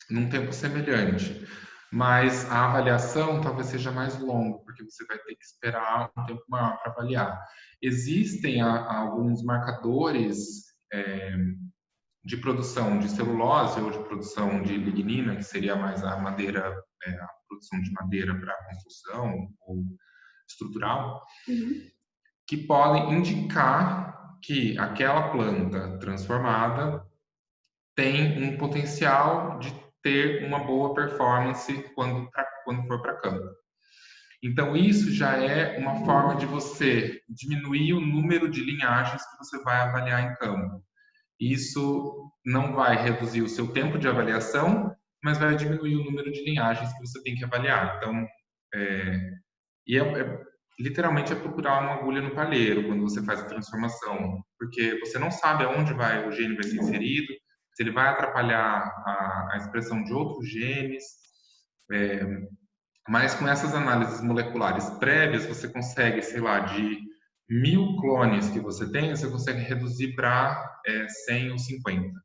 num tempo semelhante, mas a avaliação talvez seja mais longa, porque você vai ter que esperar um tempo maior para avaliar. Existem alguns marcadores de produção de celulose ou de produção de lignina, que seria mais a madeira, a produção de madeira para construção ou estrutural, Uhum. que podem indicar que aquela planta transformada tem um potencial de ter uma boa performance quando for para campo. Então, isso já é uma forma de você diminuir o número de linhagens que você vai avaliar em campo. Isso não vai reduzir o seu tempo de avaliação, mas vai diminuir o número de linhagens que você tem que avaliar. Então, literalmente é procurar uma agulha no palheiro quando você faz a transformação, porque você não sabe aonde o gene vai ser inserido, se ele vai atrapalhar a expressão de outros genes, mas com essas análises moleculares prévias, você consegue, sei lá, de 1000 clones que você tem, você consegue reduzir para 100 ou 50.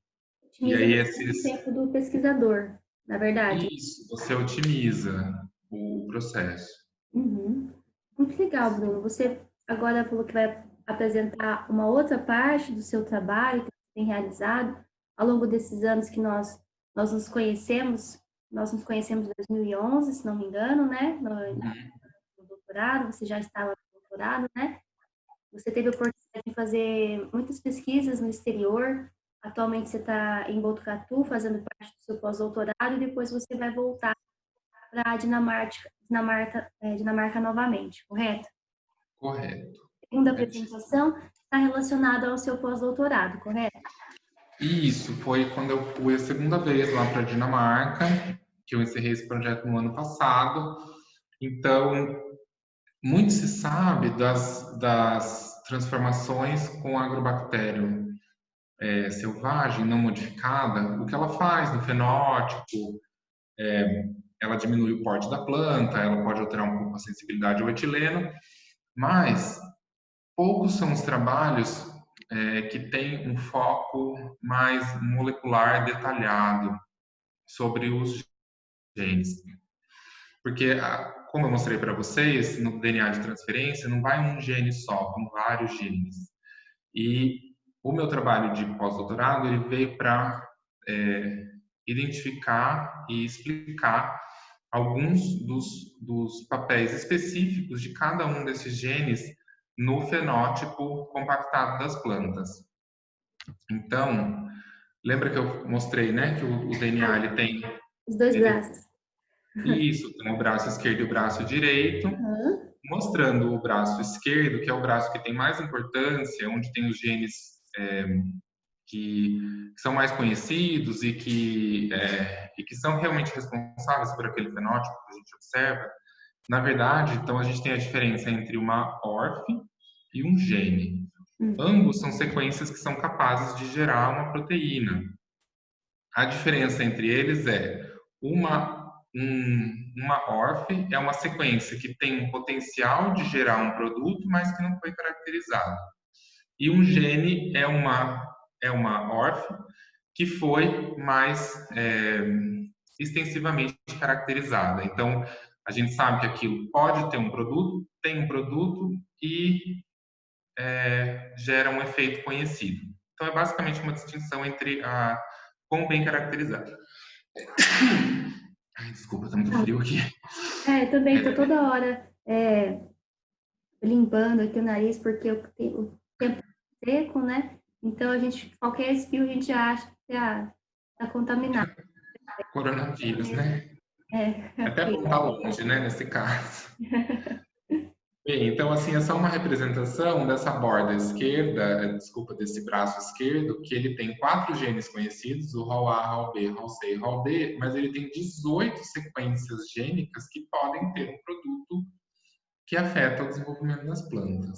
E Otimiza aí bastante o tempo do pesquisador, na verdade. isso, você otimiza o processo. Uhum. Muito legal, Bruno. Você agora falou que vai apresentar uma outra parte do seu trabalho que você tem realizado ao longo desses anos que nós nos conhecemos. Nós nos conhecemos em 2011, se não me engano, né? No doutorado, você já estava no doutorado, né? Você teve a oportunidade de fazer muitas pesquisas no exterior. Atualmente você está em Botucatu, fazendo parte do seu pós-doutorado, e depois você vai voltar para a Dinamarca novamente, correto? Correto. A segunda Corretíssimo. apresentação está relacionada ao seu pós-doutorado, correto? Isso foi quando eu fui a segunda vez lá para a Dinamarca, que eu encerrei esse projeto no ano passado. Então, muito se sabe das transformações com agrobactério selvagem, não modificada, o que ela faz no fenótipo. Ela diminui o porte da planta, ela pode alterar um pouco a sensibilidade ao etileno, mas poucos são os trabalhos que têm um foco mais molecular detalhado sobre os genes. Porque, como eu mostrei para vocês, no DNA de transferência não vai um gene só, vão vários genes. E o meu trabalho de pós-doutorado ele veio para identificar e explicar alguns dos papéis específicos de cada um desses genes no fenótipo compactado das plantas. Então, lembra que eu mostrei, né, que o DNA ele tem Os dois braços. isso, tem o braço esquerdo e o braço direito, mostrando o braço esquerdo, que é o braço que tem mais importância, onde tem os genes que são mais conhecidos e que são realmente responsáveis por aquele fenótipo que a gente observa. Na verdade, então a gente tem a diferença entre uma ORF e um gene. Ambos são sequências que são capazes de gerar uma proteína. A diferença entre eles é uma ORF é uma sequência que tem um potencial de gerar um produto, mas que não foi caracterizado. E um gene é uma ORF que foi mais extensivamente caracterizada. Então, a gente sabe que aquilo pode ter um produto, tem um produto e gera um efeito conhecido. Então, é basicamente uma distinção entre a quão bem caracterizado. Ai, desculpa, tá muito frio aqui. Também tô toda hora limpando aqui o nariz, porque o tempo é seco, né? Então, qualquer espirro a gente acha que tá contaminado. Coronavírus, né? Até bom estar longe, né, nesse caso. Bem, então, assim, é só uma representação dessa borda esquerda, desculpa, desse braço esquerdo, que ele tem 4 genes conhecidos, o HAL-A, HAL-B, HAL-C e HAL-D, mas ele tem 18 sequências gênicas que podem ter um produto que afeta o desenvolvimento das plantas.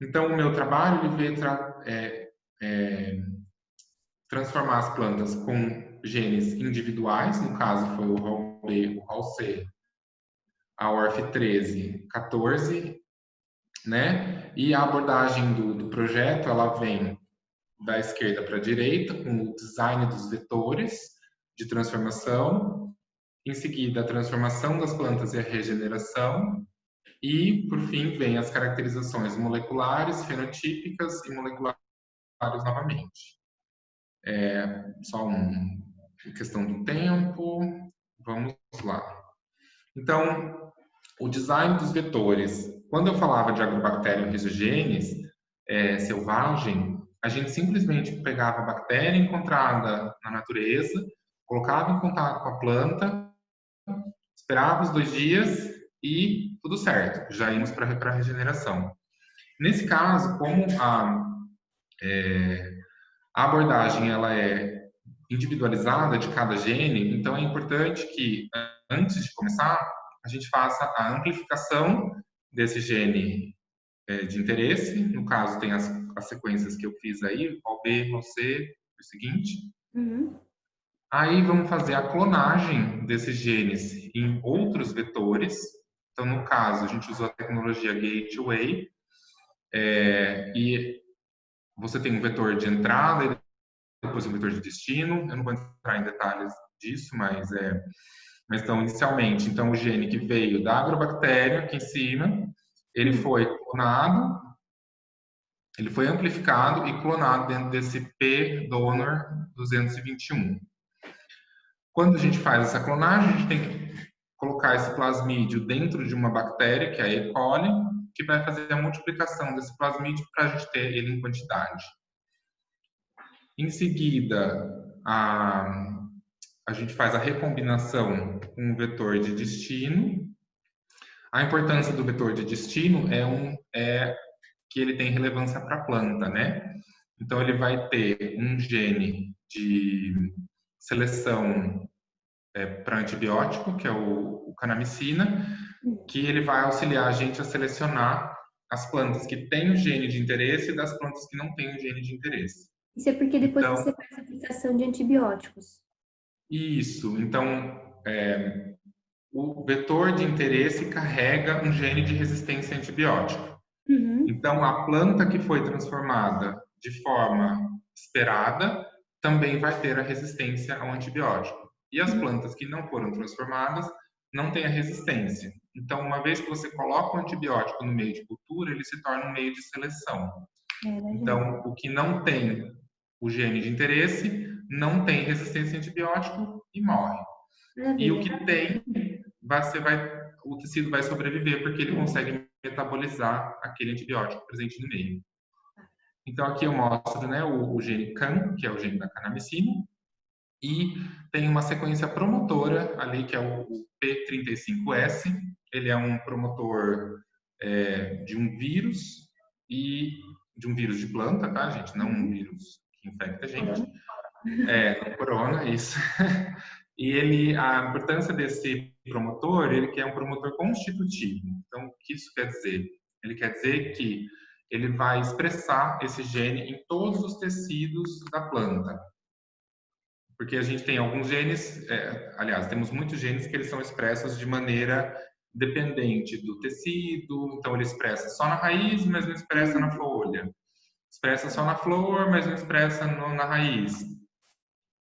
Então, o meu trabalho ele veio transformar as plantas com genes individuais, no caso foi o HAL-B, o HAL-C, a ORF13, 14, né? E a abordagem do projeto, ela vem da esquerda para a direita, com o design dos vetores de transformação, em seguida a transformação das plantas e a regeneração, e, por fim, vem as caracterizações moleculares, fenotípicas e moleculares novamente. Só uma questão do tempo, vamos lá. Então, o design dos vetores. Quando eu falava de Agrobacterium rhizogenes selvagem, a gente simplesmente pegava a bactéria encontrada na natureza, colocava em contato com a planta, esperava os 2 dias e tudo certo, já íamos para a regeneração. Nesse caso, como a abordagem ela é individualizada de cada gene, então é importante que, antes de começar, a gente faça a amplificação desse gene de interesse. No caso, tem as sequências que eu fiz aí, o B, o C, o seguinte. Aí vamos fazer a clonagem desses genes em outros vetores. Então, no caso, a gente usou a tecnologia Gateway, e você tem um vetor de entrada e depois um vetor de destino. Eu não vou entrar em detalhes disso, mas então, inicialmente, então, o gene que veio da agrobactéria aqui em cima, ele foi clonado, ele foi amplificado e clonado dentro desse P donor 221. Quando a gente faz essa clonagem, a gente tem que colocar esse plasmídio dentro de uma bactéria, que é a E. coli, que vai fazer a multiplicação desse plasmídio para a gente ter ele em quantidade. Em seguida, a gente faz a recombinação com o vetor de destino. A importância do vetor de destino é que ele tem relevância para a planta, né? Então, ele vai ter um gene de seleção para antibiótico, que é o canamicina, que ele vai auxiliar a gente a selecionar as plantas que têm o gene de interesse das plantas que não têm o gene de interesse. Isso é porque depois você faz a aplicação de antibióticos. Isso. Então, o vetor de interesse carrega um gene de resistência a antibiótico. Então, a planta que foi transformada de forma esperada também vai ter a resistência ao antibiótico. E as plantas que não foram transformadas não têm a resistência. Então, uma vez que você coloca o antibiótico no meio de cultura, ele se torna um meio de seleção. Então, o que não tem o gene de interesse não tem resistência a antibiótico e morre. E o Maravilha. que tem, o tecido vai sobreviver porque ele consegue metabolizar aquele antibiótico presente no meio. Então, aqui eu mostro, né, o gene CAM, que é o gene da canamicina, e tem uma sequência promotora ali, que é o P35S. Ele é um promotor de um vírus e de um vírus de planta, tá, gente? Não um vírus que infecta a gente. Não corona, isso. E a importância desse promotor, ele que é um promotor constitutivo. Então, o que isso quer dizer? Ele quer dizer que ele vai expressar esse gene em todos os tecidos da planta. Porque a gente tem alguns genes, aliás, temos muitos genes que eles são expressos de maneira dependente do tecido, então ele expressa só na raiz, mas não expressa na folha. Expressa só na flor, mas não expressa na raiz.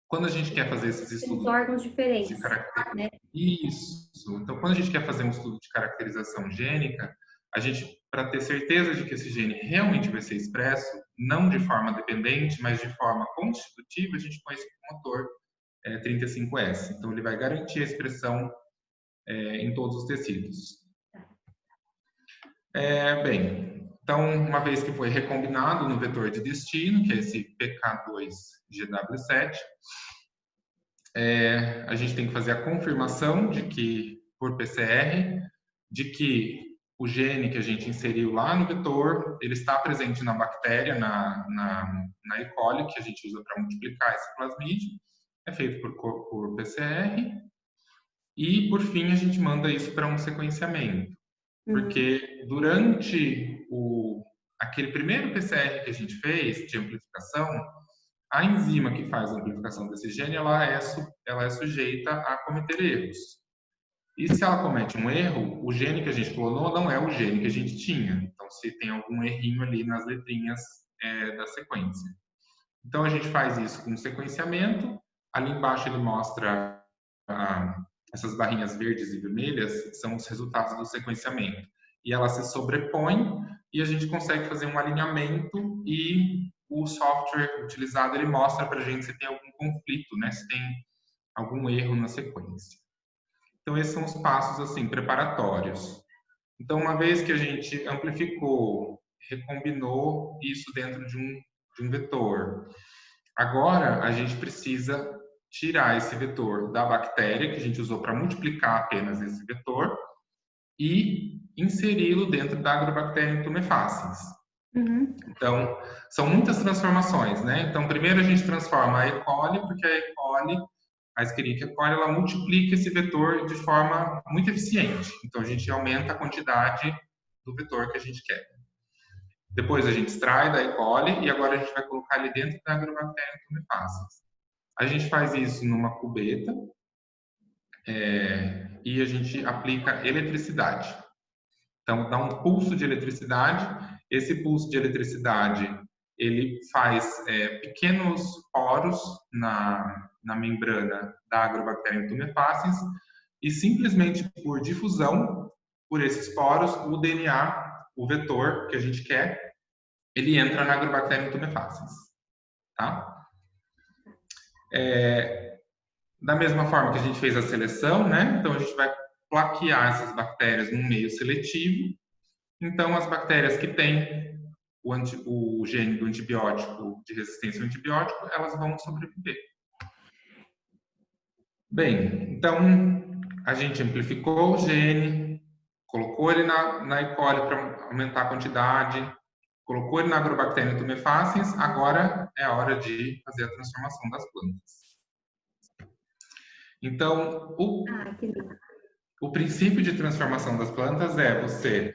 Quando a gente quer fazer esses estudos Temos órgãos de diferentes, caracterização, né? isso. Então, quando a gente quer fazer um estudo de caracterização gênica, a gente, para ter certeza de que esse gene realmente vai ser expresso, não de forma dependente, mas de forma constitutiva, a gente põe esse promotor 35S. Então, ele vai garantir a expressão em todos os tecidos. Bem, então, uma vez que foi recombinado no vetor de destino, que é esse PK2GW7, a gente tem que fazer a confirmação de que, por PCR, de que o gene que a gente inseriu lá no vetor, ele está presente na bactéria, na E. coli, que a gente usa para multiplicar esse plasmídio. É feito por PCR. E, por fim, a gente manda isso para um sequenciamento. Porque durante aquele primeiro PCR que a gente fez, de amplificação, a enzima que faz a amplificação desse gene, ela é sujeita a cometer erros. E se ela comete um erro, o gene que a gente clonou não é o gene que a gente tinha. Então, se tem algum errinho ali nas letrinhas da sequência. Então, a gente faz isso com sequenciamento. Ali embaixo ele mostra essas barrinhas verdes e vermelhas, são os resultados do sequenciamento. E elas se sobrepõem e a gente consegue fazer um alinhamento e o software utilizado ele mostra para a gente se tem algum conflito, né? Se tem algum erro na sequência. Então, esses são os passos assim preparatórios. Então, uma vez que a gente amplificou, recombinou isso dentro de um vetor, agora a gente precisa tirar esse vetor da bactéria que a gente usou para multiplicar apenas esse vetor e inseri-lo dentro da Agrobacterium tumefaciens. Então, são muitas transformações, né? Então, primeiro a gente transforma a E. coli, porque a E. coli, a Escherichia coli, ela multiplica esse vetor de forma muito eficiente. Então, a gente aumenta a quantidade do vetor que a gente quer. Depois a gente extrai da E. coli e agora a gente vai colocar ele dentro da Agrobacterium tumefaciens. A gente faz isso numa cubeta e a gente aplica eletricidade. Então, dá um pulso de eletricidade. Esse pulso de eletricidade, ele faz pequenos poros na membrana da Agrobacterium tumefaciens e simplesmente por difusão, por esses poros, o DNA, o vetor que a gente quer, ele entra na Agrobacterium tumefaciens, tá? Da mesma forma que a gente fez a seleção, né? Então a gente vai plaquear essas bactérias num meio seletivo. Então as bactérias que têm o gene do antibiótico, de resistência ao antibiótico, elas vão sobreviver. Bem, então a gente amplificou o gene, colocou ele na E. coli para aumentar a quantidade, colocou ele na Agrobacterium tumefaciens, agora é a hora de fazer a transformação das plantas. Então, o princípio de transformação das plantas é você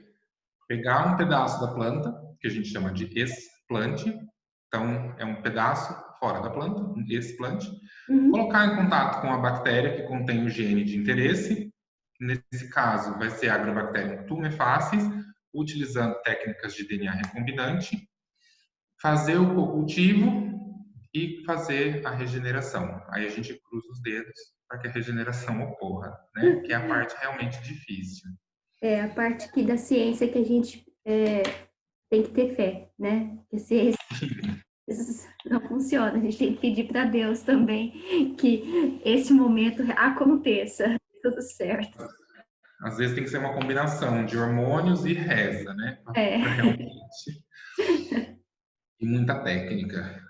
pegar um pedaço da planta, que a gente chama de explante, então é um pedaço fora da planta, um explante, colocar em contato com a bactéria que contém o gene de interesse, nesse caso vai ser a Agrobacterium tumefaciens, utilizando técnicas de DNA recombinante, fazer o co-cultivo e fazer a regeneração. Aí a gente cruza os dedos para que a regeneração ocorra, né? Que é a parte realmente difícil. É a parte aqui da ciência que a gente tem que ter fé, né? Porque se isso não funciona, a gente tem que pedir para Deus também que esse momento aconteça, tudo certo. Às vezes tem que ser uma combinação de hormônios e reza, né? Para É. realmente. E muita técnica.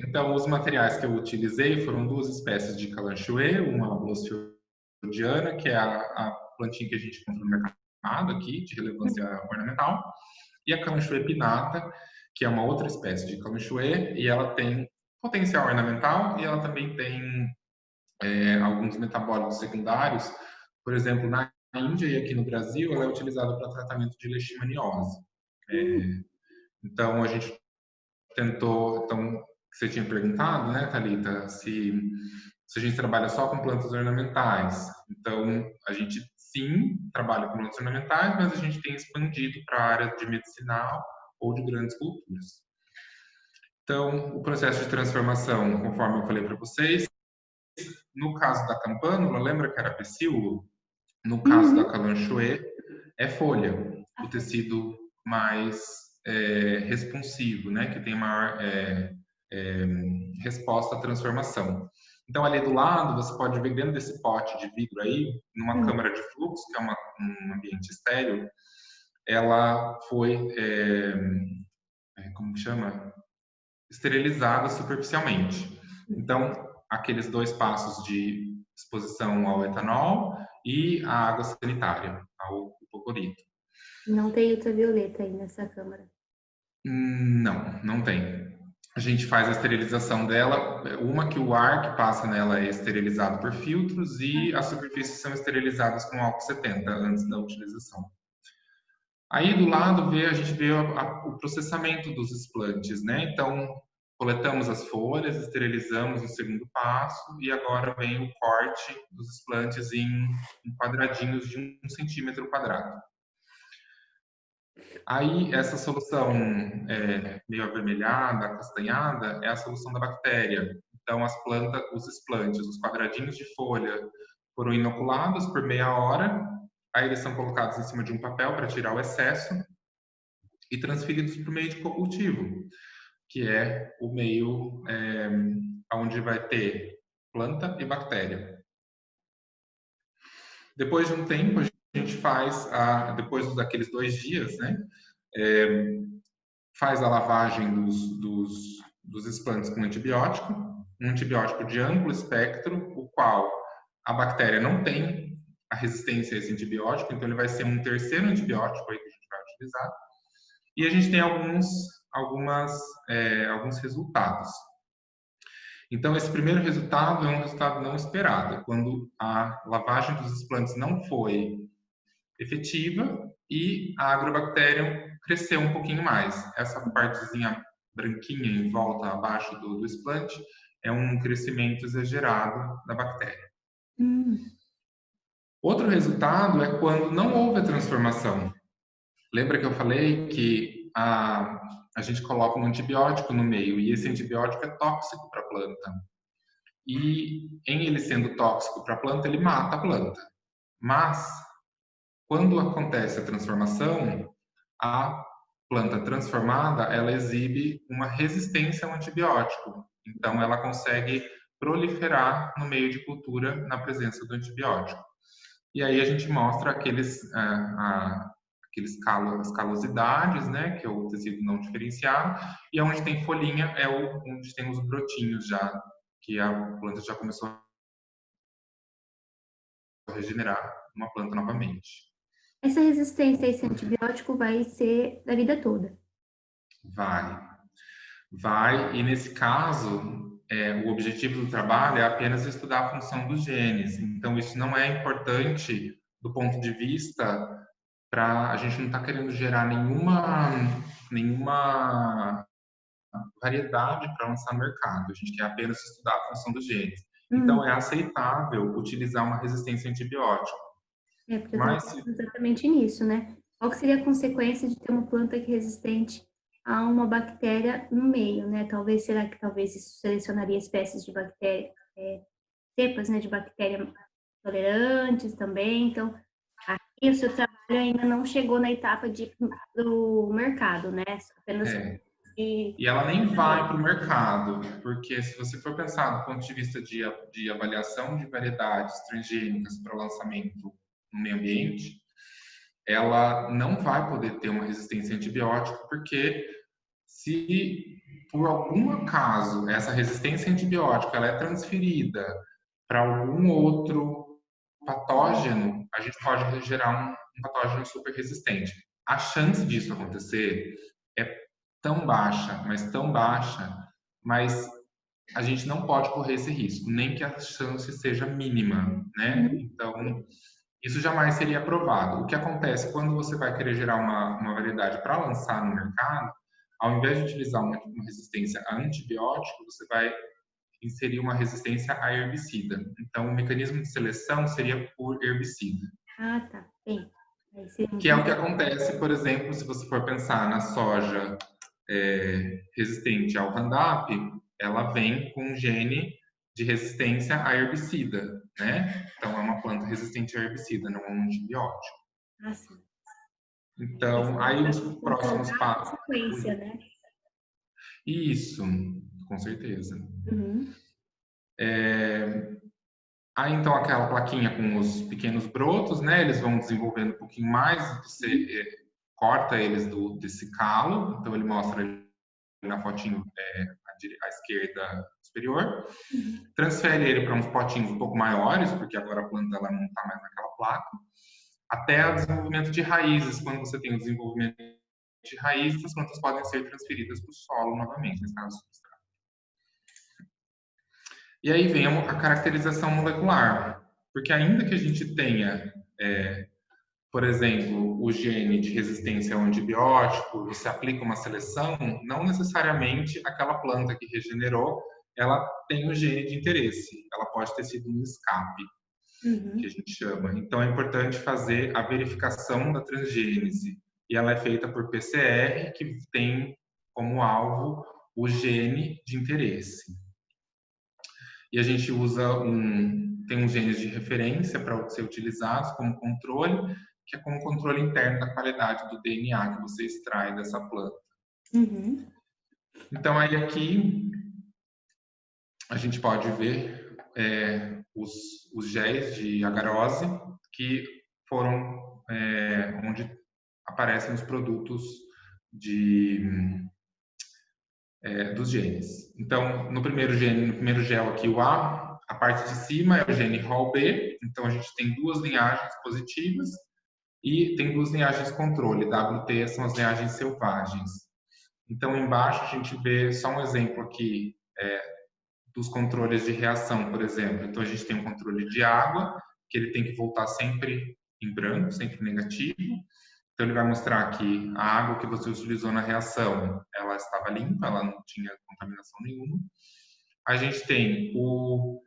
Então, os materiais que eu utilizei foram duas espécies de calanchoe, uma glossiodiana, que é a plantinha que a gente encontra no mercado aqui, de relevância ornamental, e a calanchoe pinnata, que é uma outra espécie de calanchoe, e ela tem potencial ornamental e ela também tem alguns metabólitos secundários. Por exemplo, na Índia e aqui no Brasil, ela é utilizada para tratamento de leishmaniose. Então, a gente tentou, então, você tinha perguntado, né, Thalita, se a gente trabalha só com plantas ornamentais. Então, a gente sim trabalha com plantas ornamentais, mas a gente tem expandido para a área de medicinal ou de grandes culturas. Então, o processo de transformação, conforme eu falei para vocês, no caso da campânula, lembra que era pecíolo? No caso da Uhum. calanchoe, é folha, o tecido mais responsivo, né, que tem maior é, resposta à transformação. Então, ali do lado, você pode ver dentro desse pote de vidro aí, numa Uhum. câmara de fluxo, que é um ambiente estéreo, ela foi, como que chama? Esterilizada superficialmente. Então, aqueles dois passos de exposição ao etanol e à água sanitária, ao hipoclorito. Não tem ultravioleta aí nessa câmara. Não, não tem. A gente faz a esterilização dela, uma que o ar que passa nela é esterilizado por filtros e as superfícies são esterilizadas com álcool 70 antes da utilização. Aí do lado a gente vê o processamento dos explantes, né? Então, coletamos as folhas, esterilizamos no segundo passo e agora vem o corte dos explantes em quadradinhos de 1 centímetro quadrado. Aí, essa solução meio avermelhada, acastanhada, é a solução da bactéria. Então, as plantas, os explantes, os quadradinhos de folha foram inoculados por meia hora, aí eles são colocados em cima de um papel para tirar o excesso e transferidos para o meio de cultivo, que é o meio onde vai ter planta e bactéria. Depois de um tempo, a gente faz, depois daqueles 2 dias, né, faz a lavagem dos explantes com antibiótico, um antibiótico de amplo espectro, o qual a bactéria não tem a resistência a esse antibiótico, então ele vai ser um terceiro antibiótico aí que a gente vai utilizar. E a gente tem alguns resultados. Então, esse primeiro resultado é um resultado não esperado, quando a lavagem dos explantes não foi efetiva e a agrobacterium cresceu um pouquinho mais. Essa partezinha branquinha em volta, abaixo do explante, é um crescimento exagerado da bactéria. Hum. Outro resultado é quando não houve a transformação. Lembra que eu falei que a gente coloca um antibiótico no meio e esse antibiótico é tóxico para a planta. E em ele sendo tóxico para a planta, ele mata a planta. Mas, quando acontece a transformação, a planta transformada, ela exibe uma resistência ao antibiótico. Então, ela consegue proliferar no meio de cultura na presença do antibiótico. E aí a gente mostra as calosidades, né, que é o tecido não diferenciado, e onde tem folhinha é onde tem os brotinhos já, que a planta já começou a regenerar uma planta novamente. Essa resistência a esse antibiótico vai ser da vida toda. Vai, vai, e nesse caso, o objetivo do trabalho é apenas estudar a função dos genes. Então, isso não é importante do ponto de vista a gente não está querendo gerar nenhuma variedade para lançar no mercado. A gente quer apenas estudar a função dos genes. Então, Hum. é aceitável utilizar uma resistência a antibiótico. É, porque eu estava Mas, pensando exatamente nisso, né? Qual que seria a consequência de ter uma planta que é resistente a uma bactéria no meio, né? Será que talvez isso selecionaria espécies de bactéria, cepas, né, de bactéria tolerantes também? Então, E o seu trabalho ainda não chegou na etapa de ir do mercado, né? Apenas É, de... e ela nem vai para o mercado, porque se você for pensar do ponto de vista de avaliação de variedades transgênicas para lançamento no meio ambiente, ela não vai poder ter uma resistência a antibiótico, porque se por algum acaso essa resistência a antibiótico ela é transferida para algum outro patógeno, a gente pode gerar um patógeno super resistente. A chance disso acontecer é tão baixa, mas a gente não pode correr esse risco, nem que a chance seja mínima, né? Uhum. Então, isso jamais seria aprovado. O que acontece quando você vai querer gerar uma variedade para lançar no mercado, ao invés de utilizar uma resistência a antibiótico, você vai inserir uma resistência a herbicida. Então, o mecanismo de seleção seria por herbicida. Ah, tá. Bem, aí seria Que muito é o que bom. acontece, por exemplo, se você for pensar na soja resistente ao Roundup, ela vem com um gene de resistência a herbicida, né? Então, é uma planta resistente a herbicida, não é um antibiótico. Ah, sim. Aí Então, seria aí para os próximos controlar a passos. sequência, né? Isso, com certeza. Uhum. Aí, então, aquela plaquinha com os pequenos brotos, né? Eles vão desenvolvendo um pouquinho mais, você corta eles desse calo, então ele mostra ali na fotinho à esquerda superior, Uhum. transfere ele para uns potinhos um pouco maiores, porque agora a planta ela não está mais naquela placa, até o desenvolvimento de raízes. Quando você tem o desenvolvimento de raízes, as plantas podem ser transferidas para o solo novamente, nesse caso. E aí vem a caracterização molecular, porque ainda que a gente tenha, por exemplo, o gene de resistência ao antibiótico, você aplica uma seleção, não necessariamente aquela planta que regenerou, ela tem o gene de interesse, ela pode ter sido um escape, que a Uhum. gente chama. Então é importante fazer a verificação da transgênese, e ela é feita por PCR, que tem como alvo o gene de interesse. E a gente tem uns genes de referência para ser utilizados como controle, que é como controle interno da qualidade do DNA que você extrai dessa planta. Uhum. Então, aí aqui a gente pode ver os géis de agarose que foram onde aparecem os produtos dos genes. Então, no primeiro gene, no primeiro gel aqui, o a parte de cima é o gene HOL-B, então a gente tem duas linhagens positivas e tem duas linhagens controle, WT são as linhagens selvagens. Então, embaixo a gente vê só um exemplo aqui dos controles de reação, por exemplo. Então, a gente tem um controle de água, que ele tem que voltar sempre em branco, sempre negativo. Então, ele vai mostrar que a água que você utilizou na reação, ela estava limpa, ela não tinha contaminação nenhuma. A gente tem o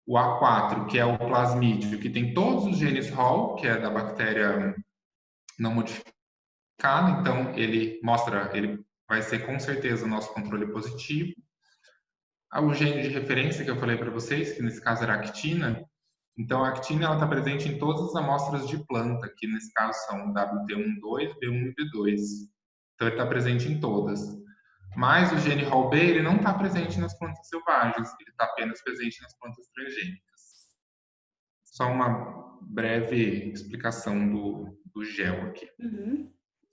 A4, que é o plasmídio, que tem todos os genes HOL, que é da bactéria não modificada. Então, ele vai ser com certeza o nosso controle positivo. O gene de referência que eu falei para vocês, que nesse caso era a actina, então a actina está presente em todas as amostras de planta, que nesse caso são WT12, B1 e B2. Então ele está presente em todas. Mas o gene HOL-B ele não está presente nas plantas selvagens, ele está apenas presente nas plantas transgênicas. Só uma breve explicação do gel aqui. Uhum.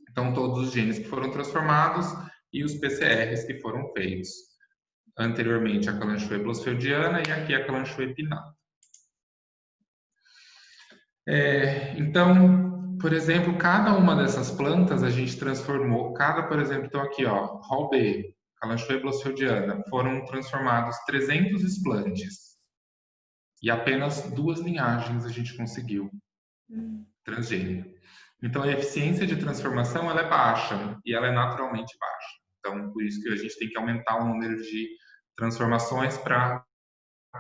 Então todos os genes que foram transformados e os PCRs que foram feitos. Anteriormente a Kalanchoe blossfeldiana e aqui a Kalanchoe pinnata. Então, por exemplo, cada uma dessas plantas a gente transformou, por exemplo, então aqui, ó, HOL-B, Kalanchoe blossfeldiana, foram transformados 300 explantes e apenas 2 linhagens a gente conseguiu transgênica. Então, a eficiência de transformação ela é baixa e ela é naturalmente baixa. Então, por isso que a gente tem que aumentar o número de transformações para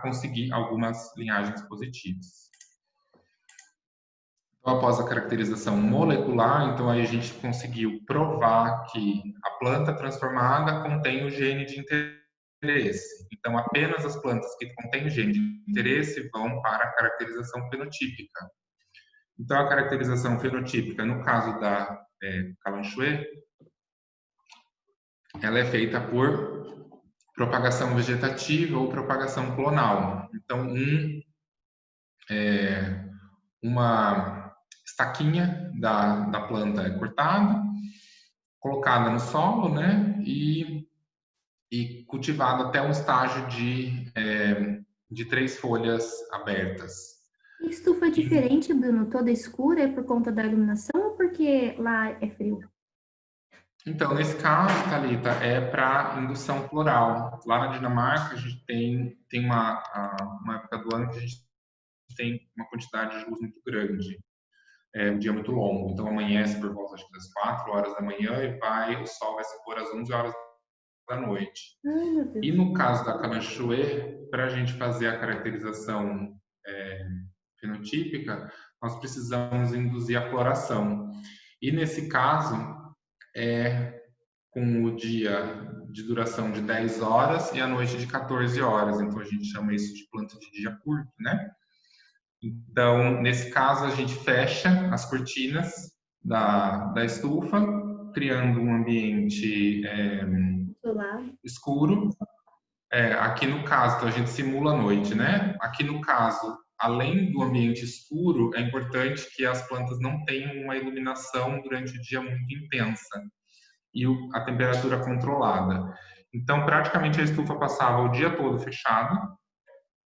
conseguir algumas linhagens positivas. Então, após a caracterização molecular, então aí a gente conseguiu provar que a planta transformada contém o gene de interesse. Então, apenas as plantas que contêm o gene de interesse vão para a caracterização fenotípica. Então, a caracterização fenotípica, no caso da Kalanchoe, ela é feita por propagação vegetativa ou propagação clonal. Então, uma estaquinha da planta é cortada, colocada no solo, né, e cultivada até um estágio de 3 folhas abertas. E estufa diferente, Bruno, toda escura, é por conta da iluminação ou porque lá é frio? Então, nesse caso, Thalita, é para indução floral. Lá na Dinamarca, a gente tem uma época do ano que a gente tem uma quantidade de luz muito grande, um dia muito longo. Então, amanhece por volta acho que das 4 horas da manhã e o sol vai se pôr às 11 horas da noite. Ai, meu E Deus. no caso da Kalanchoe, para a gente fazer a caracterização fenotípica, nós precisamos induzir a floração. E nesse caso, é com o dia de duração de 10 horas e a noite de 14 horas. Então, a gente chama isso de planta de dia curto, né? Então, nesse caso, a gente fecha as cortinas da estufa, criando um ambiente Isolado. escuro. Aqui no caso, então a gente simula a noite, né? Aqui no caso, além do ambiente escuro, é importante que as plantas não tenham uma iluminação durante o dia muito intensa e a temperatura controlada. Então, praticamente a estufa passava o dia todo fechado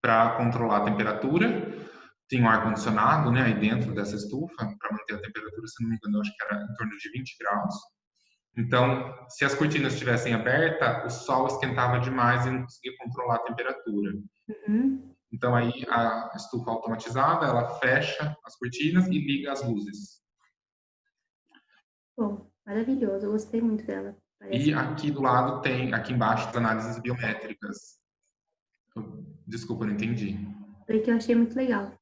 para controlar a temperatura. Tem um ar-condicionado, né, aí dentro dessa estufa para manter a temperatura, se não me engano, eu acho que era em torno de 20 graus. Então, se as cortinas estivessem abertas, o sol esquentava demais e não conseguia controlar a temperatura. Uhum. Então, aí a estufa automatizada, ela fecha as cortinas e liga as luzes. Bom, maravilhoso, eu gostei muito dela. E Parece aqui do lado tem, aqui embaixo, as análises biométricas. Desculpa, não entendi. que eu achei muito legal.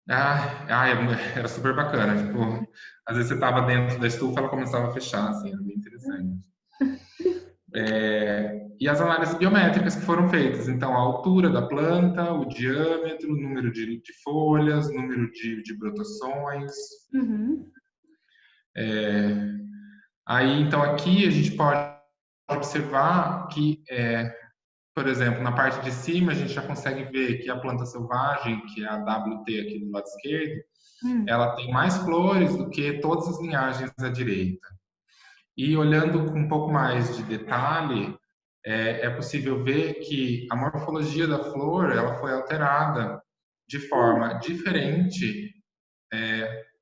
Era super bacana. Tipo, às vezes você estava dentro da estufa, ela começava a fechar, assim, era bem interessante. E as análises biométricas que foram feitas. Então, a altura da planta, o diâmetro, o número de folhas, número de brotações. Uhum. Aí, então, aqui a gente pode observar que, por exemplo, na parte de cima, a gente já consegue ver que a planta selvagem, que é a WT aqui do lado esquerdo, Hum. ela tem mais flores do que todas as linhagens à direita. E olhando com um pouco mais de detalhe, é possível ver que a morfologia da flor ela foi alterada de forma diferente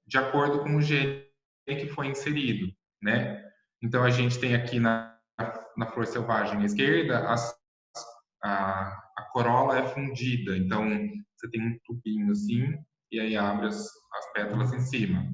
de acordo com o gene que foi inserido, né? Então a gente tem aqui na flor selvagem à esquerda a corola é fundida, então você tem um tubinho assim e aí abre as pétalas em cima.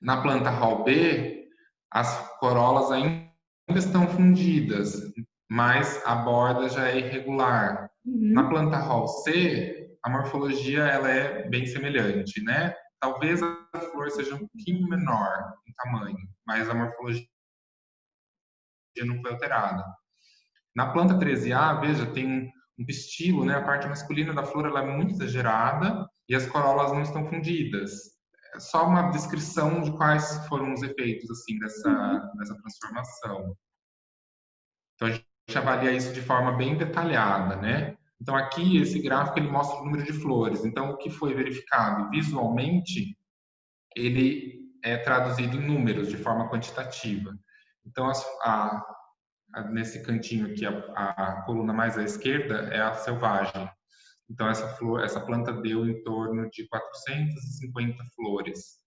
Na planta Hall B, as corolas ainda estão fundidas, mas a borda já é irregular. Na Uhum. planta Hall C, a morfologia ela é bem semelhante, né? Talvez a flor seja um pouquinho menor em tamanho, mas a morfologia não foi alterada. Na planta 13A, veja, tem um pistilo, né? A parte masculina da flor ela é muito exagerada e as corolas não estão fundidas. É só uma descrição de quais foram os efeitos assim Uhum. dessa transformação. Então a gente avalia isso de forma bem detalhada, né? Então aqui esse gráfico ele mostra o número de flores. Então o que foi verificado visualmente ele é traduzido em números de forma quantitativa. Então nesse cantinho aqui a coluna mais à esquerda é a selvagem. Então essa planta deu em torno de 450 flores,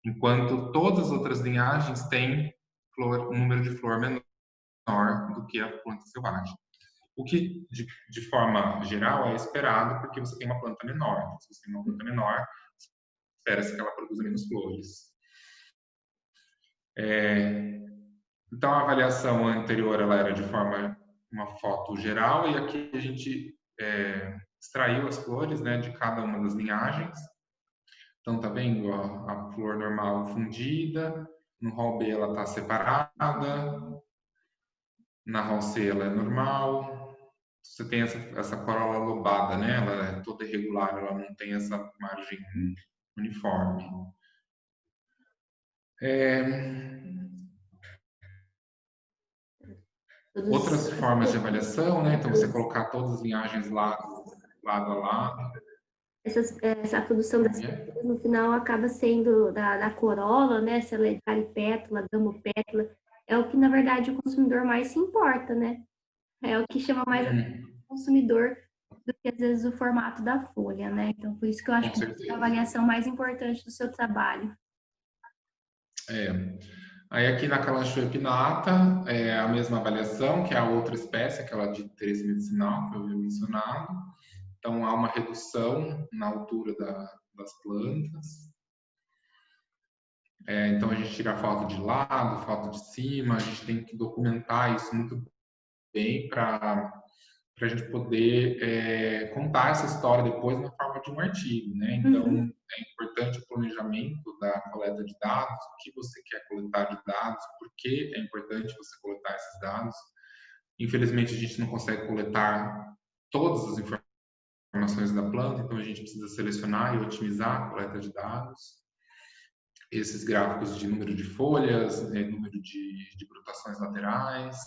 enquanto todas as outras linhagens têm um número de flor menor do que a planta selvagem. O que, de forma geral, é esperado porque você tem uma planta menor. Então, se você tem uma planta menor, espera-se que ela produza menos flores. Então, a avaliação anterior ela era de forma uma foto geral e aqui a gente extraiu as flores, né, de cada uma das linhagens. Então, tá vendo a flor normal fundida, no hall B ela está separada, na hall C ela é normal. Você tem essa corola lobada, né? Ela é toda irregular, ela não tem essa margem uniforme. Outras formas de avaliação, né? Então, você colocar todas as linhagens lado a lado. Essa produção das pétalas, no final, acaba sendo da corola, né? Se ela é caripétala, gamopétala, é o que, na verdade, o consumidor mais se importa, né? É o que chama mais o consumidor do que, às vezes, o formato da folha, né? Então, por isso que eu acho Com que é a certeza. avaliação mais importante do seu trabalho. Aí aqui na calanchoe pinata é a mesma avaliação, que é a outra espécie, aquela de interesse medicinal que eu havia mencionado. Então há uma redução na altura das plantas. Então a gente tira a foto de lado, foto de cima, a gente tem que documentar isso muito bem para a gente poder contar essa história depois na forma de um artigo, né? Então é importante o planejamento da coleta de dados, o que você quer coletar de dados, por que é importante você coletar esses dados. Infelizmente a gente não consegue coletar todas as informações da planta, então a gente precisa selecionar e otimizar a coleta de dados. Esses gráficos de número de folhas, número de brotações laterais.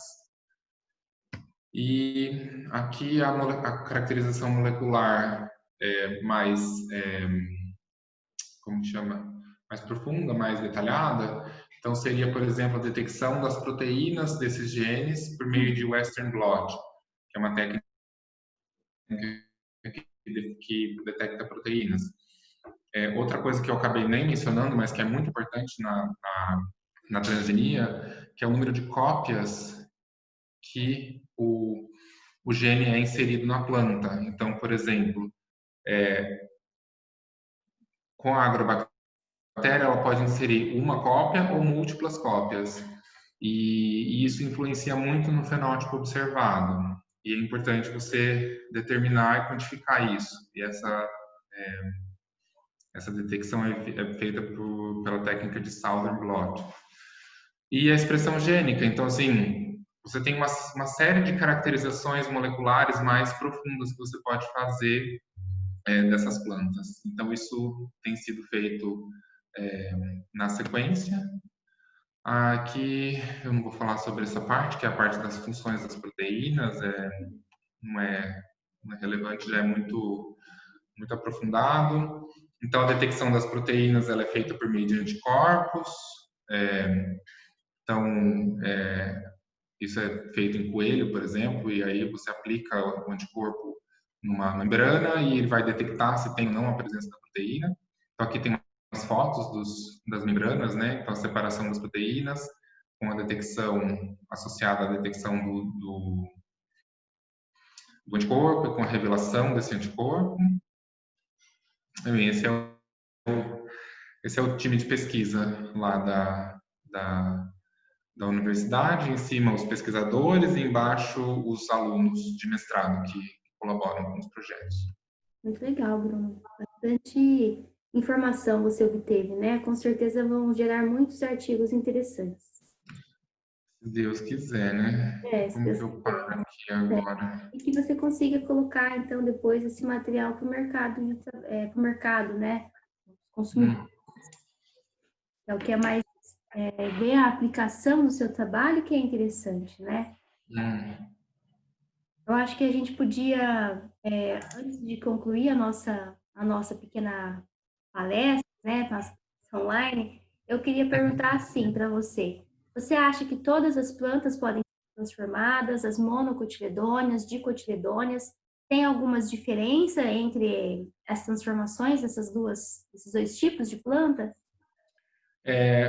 E aqui a caracterização molecular mais, como chama? Mais profunda, mais detalhada. Então, seria, por exemplo, a detecção das proteínas desses genes por meio de Western blot, que é uma técnica que detecta proteínas. Outra coisa que eu acabei nem mencionando, mas que é muito importante na transgenia, que é o número de cópias que o gene é inserido na planta. Então, por exemplo, com a agrobactéria, ela pode inserir uma cópia ou múltiplas cópias. E isso influencia muito no fenótipo observado. E é importante você determinar e quantificar isso. E essa detecção é feita pela técnica de Southern blot. E a expressão gênica, então, assim, você tem uma série de caracterizações moleculares mais profundas que você pode fazer dessas plantas. Então, isso tem sido feito na sequência. Aqui eu não vou falar sobre essa parte, que é a parte das funções das proteínas, não é relevante, já é muito aprofundado. Então, a detecção das proteínas ela é feita por meio de anticorpos. Então, isso é feito em coelho, por exemplo, e aí você aplica o anticorpo numa membrana e ele vai detectar se tem ou não a presença da proteína. Então, aqui tem umas fotos das membranas, né? Então, a separação das proteínas com a detecção associada à detecção do anticorpo e com a revelação desse anticorpo. Esse é o time de pesquisa lá da universidade, em cima os pesquisadores e embaixo os alunos de mestrado que colaboram com os projetos. Muito legal, Bruno. Bastante informação você obteve, né? Com certeza vão gerar muitos artigos interessantes. Se Deus quiser, né? Se Como Deus que eu quiser. paro aqui agora? E que você consiga colocar, então, depois esse material para o mercado, né? Consumidor. É o que é mais ver a aplicação do seu trabalho que é interessante, né? Eu acho que a gente podia, antes de concluir a nossa pequena palestra, né, online, eu queria perguntar assim para você. Você acha que todas as plantas podem ser transformadas, as monocotiledôneas, dicotiledôneas? Tem algumas diferenças entre as transformações desses dois tipos de planta?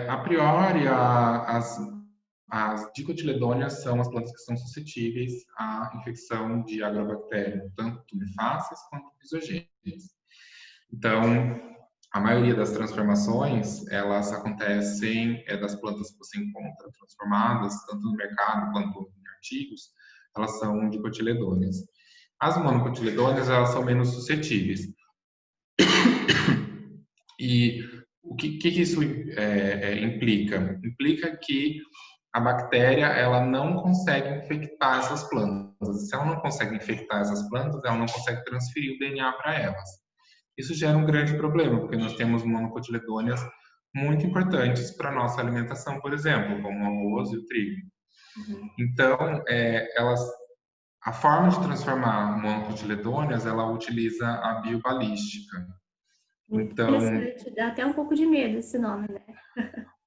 A priori, as dicotiledôneas são as plantas que são suscetíveis à infecção de agrobactéria, tanto tumefaces quanto pisogênias. Então, a maioria das transformações, elas acontecem das plantas que você encontra transformadas, tanto no mercado quanto em artigos, elas são dicotiledôneas. As monocotiledôneas, elas são menos suscetíveis. E o que isso implica? Implica que a bactéria ela não consegue infectar essas plantas. Se ela não consegue infectar essas plantas, ela não consegue transferir o DNA para elas. Isso gera um grande problema, porque nós temos monocotiledôneas muito importantes para a nossa alimentação, por exemplo, como o arroz e o trigo. Uhum. Então, a forma de transformar monocotiledôneas, ela utiliza a biobalística. Muito Então, interessante, dá até um pouco de medo esse nome, né?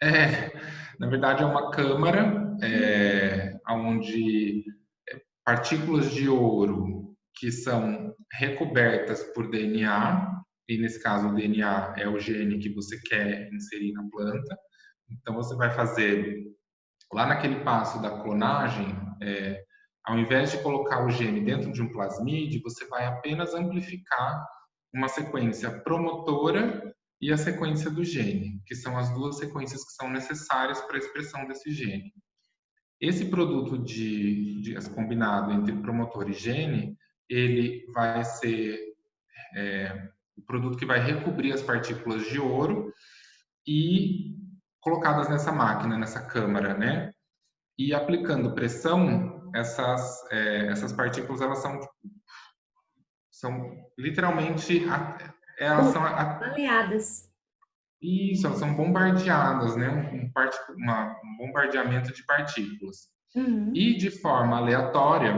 é, na verdade, é uma câmara onde partículas de ouro que são recobertas por DNA, e nesse caso o DNA é o gene que você quer inserir na planta. Então, você vai fazer lá naquele passo da clonagem, ao invés de colocar o gene dentro de um plasmíde, você vai apenas amplificar uma sequência promotora e a sequência do gene, que são as duas sequências que são necessárias para a expressão desse gene. Esse produto combinado entre promotor e gene, ele vai ser o produto que vai recobrir as partículas de ouro e colocadas nessa máquina, nessa câmara, né? E aplicando pressão, essas partículas elas são literalmente elas Bom, são baleadas. isso, elas são bombardeadas, né? Um bombardeamento de partículas. Uhum. E de forma aleatória,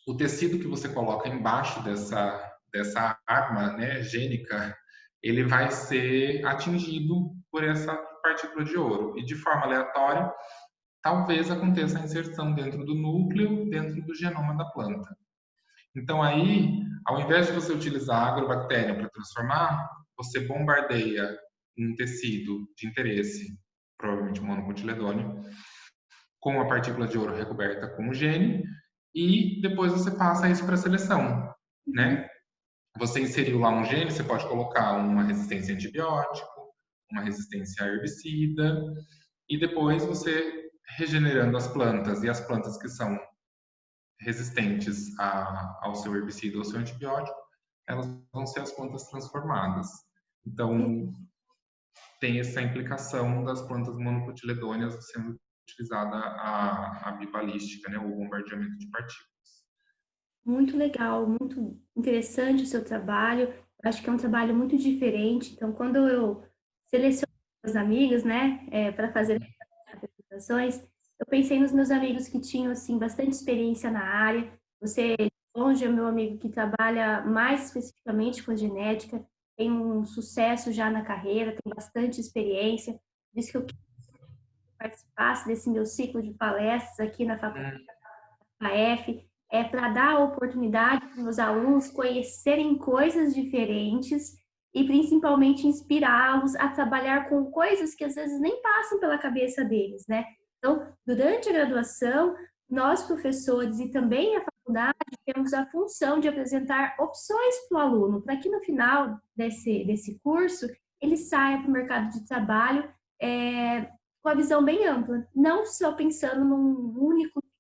o tecido que você coloca embaixo dessa arma, né, gênica, ele vai ser atingido por essa partícula de ouro. E de forma aleatória, talvez aconteça a inserção dentro do núcleo, dentro do genoma da planta. Então aí, ao invés de você utilizar a agrobactéria para transformar, você bombardeia um tecido de interesse, provavelmente monocotiledôneo, com a partícula de ouro recoberta com o gene, e depois você passa isso para a seleção, Uhum. né? Você inseriu lá um gene, você pode colocar uma resistência a antibiótico, uma resistência a herbicida, e depois você regenerando as plantas, e as plantas que são resistentes ao seu herbicida ou ao seu antibiótico, elas vão ser as plantas transformadas. Então, tem essa implicação das plantas monocotiledôneas sendo utilizada a bibalística, né, o bombardeamento de partículas. Muito legal, muito interessante o seu trabalho. Acho que é um trabalho muito diferente. Então, quando eu seleciono meus amigos, né, para fazer apresentações, eu pensei nos meus amigos que tinham assim bastante experiência na área. Você, de longe, é meu amigo que trabalha mais especificamente com a genética, tem um sucesso já na carreira, tem bastante experiência. Por isso que eu quis participar desse meu ciclo de palestras aqui na faculdade AF, para dar a oportunidade para os meus alunos conhecerem coisas diferentes e principalmente inspirá-los a trabalhar com coisas que às vezes nem passam pela cabeça deles, né? Então, durante a graduação, nós professores e também a faculdade temos a função de apresentar opções para o aluno, para que no final desse curso ele saia para o mercado de trabalho com a visão bem ampla, não só pensando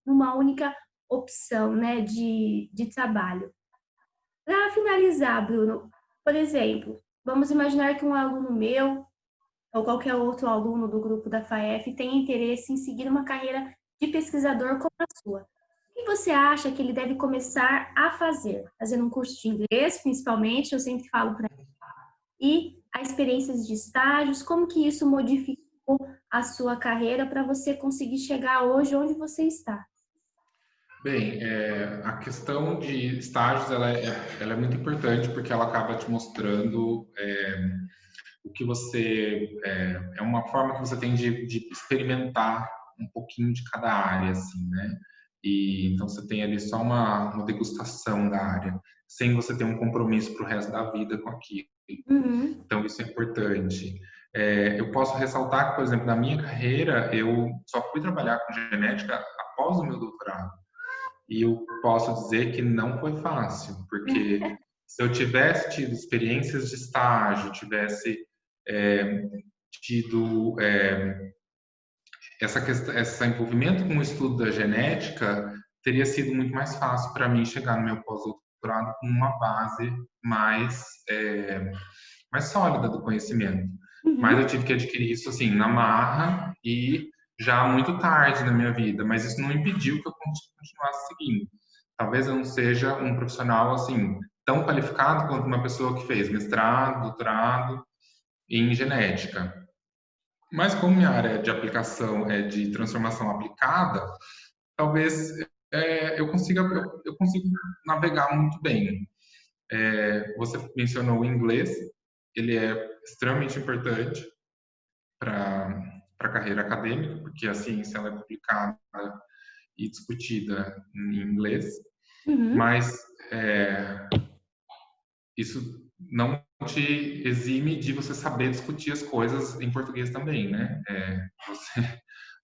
numa única opção, né, de trabalho. Para finalizar, Bruno, por exemplo, vamos imaginar que um aluno meu ou qualquer outro aluno do grupo da FAEF tenha interesse em seguir uma carreira de pesquisador como a sua. O que você acha que ele deve começar a fazer? Fazendo um curso de inglês, principalmente, eu sempre falo para ele, e as experiências de estágios, como que isso modificou a sua carreira para você conseguir chegar hoje onde você está? Bem, a questão de estágios ela é muito importante porque ela acaba te mostrando o que você é uma forma que você tem de experimentar um pouquinho de cada área, assim, né? E então você tem ali só uma degustação da área, sem você ter um compromisso para o resto da vida com aquilo. Uhum. Então isso é importante. Eu posso ressaltar que, por exemplo, na minha carreira eu só fui trabalhar com genética após o meu doutorado. E eu posso dizer que não foi fácil, porque se eu tivesse tido experiências de estágio, tivesse é, tido esse envolvimento com o estudo da genética, teria sido muito mais fácil para mim chegar no meu pós-doutorado com uma base mais sólida do conhecimento. Mas eu Uhum. tive que adquirir isso assim na marra e já muito tarde na minha vida, mas isso não impediu que eu continuasse seguindo. Talvez eu não seja um profissional assim tão qualificado quanto uma pessoa que fez mestrado, doutorado em genética, Mas como minha área de aplicação é de transformação aplicada, talvez eu consigo navegar muito bem. Você mencionou o inglês, ele é extremamente importante para a carreira acadêmica, porque a ciência ela é publicada e discutida em inglês, Uhum. mas isso não te exime de você saber discutir as coisas em português também, né? É,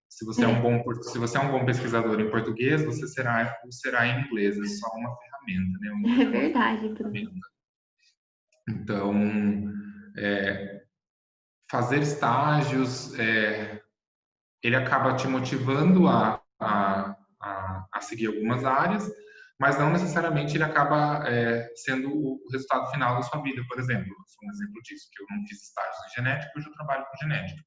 Se você é um bom pesquisador em português, será em inglês, é só uma ferramenta, né? O inglês é é uma verdade, Bruno. ferramenta. Então, fazer estágios, ele acaba te motivando a seguir algumas áreas, mas não necessariamente ele acaba sendo o resultado final da sua vida, por exemplo. Eu sou um exemplo disso, que eu não fiz estágios em genética, hoje eu trabalho com genética.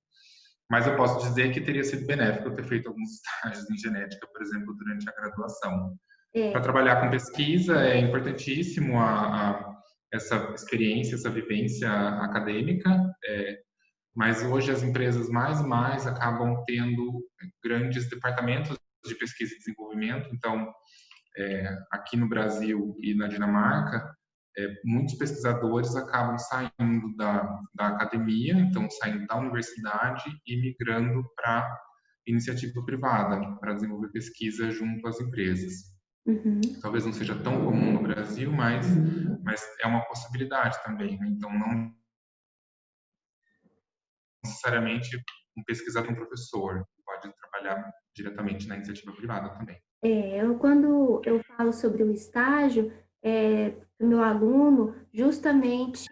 Mas eu posso dizer que teria sido benéfico eu ter feito alguns estágios em genética, por exemplo, durante a graduação. Para É, trabalhar com pesquisa é importantíssimo essa experiência, essa vivência acadêmica, mas hoje as empresas mais e mais acabam tendo grandes departamentos de pesquisa e desenvolvimento. Então, aqui no Brasil e na Dinamarca, muitos pesquisadores acabam saindo da academia, então saindo da universidade e migrando para iniciativa privada, para desenvolver pesquisa junto às empresas. uhum. Talvez não seja tão comum no Brasil, mas é uma possibilidade também, né? Então, não necessariamente um pesquisador, um professor, pode trabalhar diretamente na iniciativa privada também. Quando eu falo sobre o estágio, para o meu aluno, justamente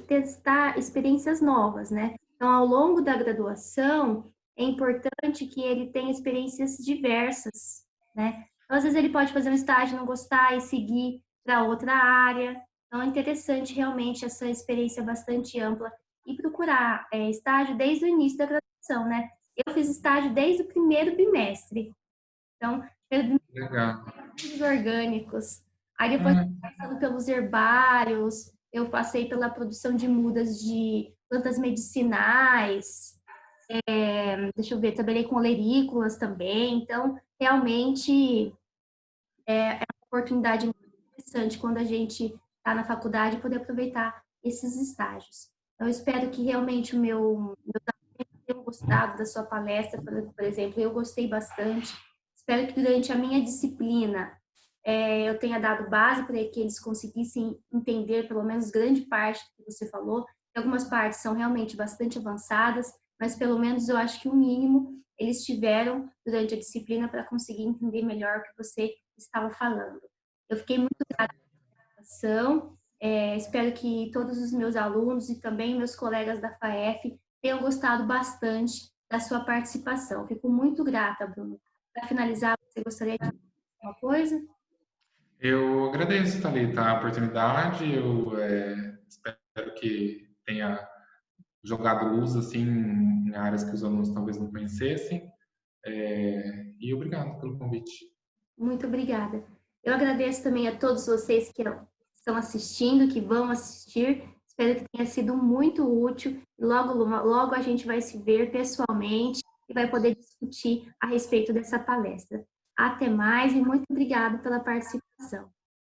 testar experiências novas, né? Então, ao longo da graduação, é importante que ele tenha experiências diversas, né? Então, às vezes ele pode fazer um estágio, não gostar e seguir para outra área. Então, é interessante realmente essa experiência bastante ampla e procurar estágio desde o início da graduação, né? Eu fiz estágio desde o primeiro bimestre. Então, Legal. os orgânicos. Aí depois, Ah, passando pelos herbários, eu passei pela produção de mudas de plantas medicinais. Deixa eu ver, trabalhei com olerícolas também. Então, realmente é uma oportunidade muito interessante quando a gente está na faculdade poder aproveitar esses estágios. Então, eu espero que realmente meu tenham gostado da sua palestra, por exemplo. Eu gostei bastante. Espero que durante a minha disciplina eu tenha dado base para que eles conseguissem entender pelo menos grande parte do que você falou. Algumas partes são realmente bastante avançadas, mas pelo menos eu acho que o mínimo eles tiveram durante a disciplina para conseguir entender melhor o que você estava falando. Eu fiquei muito grata pela ação. Espero que todos os meus alunos e também meus colegas da FAEF tenham gostado bastante da sua participação. Fico muito grata, Bruno. Para finalizar, você gostaria de dizer alguma coisa? eu agradeço, Thalita, a oportunidade. Eu espero que tenha jogado luz assim em áreas que os alunos talvez não conhecessem. E obrigado pelo convite. Muito obrigada. Eu agradeço também a todos vocês que estão assistindo, que vão assistir. Espero que tenha sido muito útil. Logo, logo a gente vai se ver pessoalmente e vai poder discutir a respeito dessa palestra. Até mais e muito obrigada pela participação.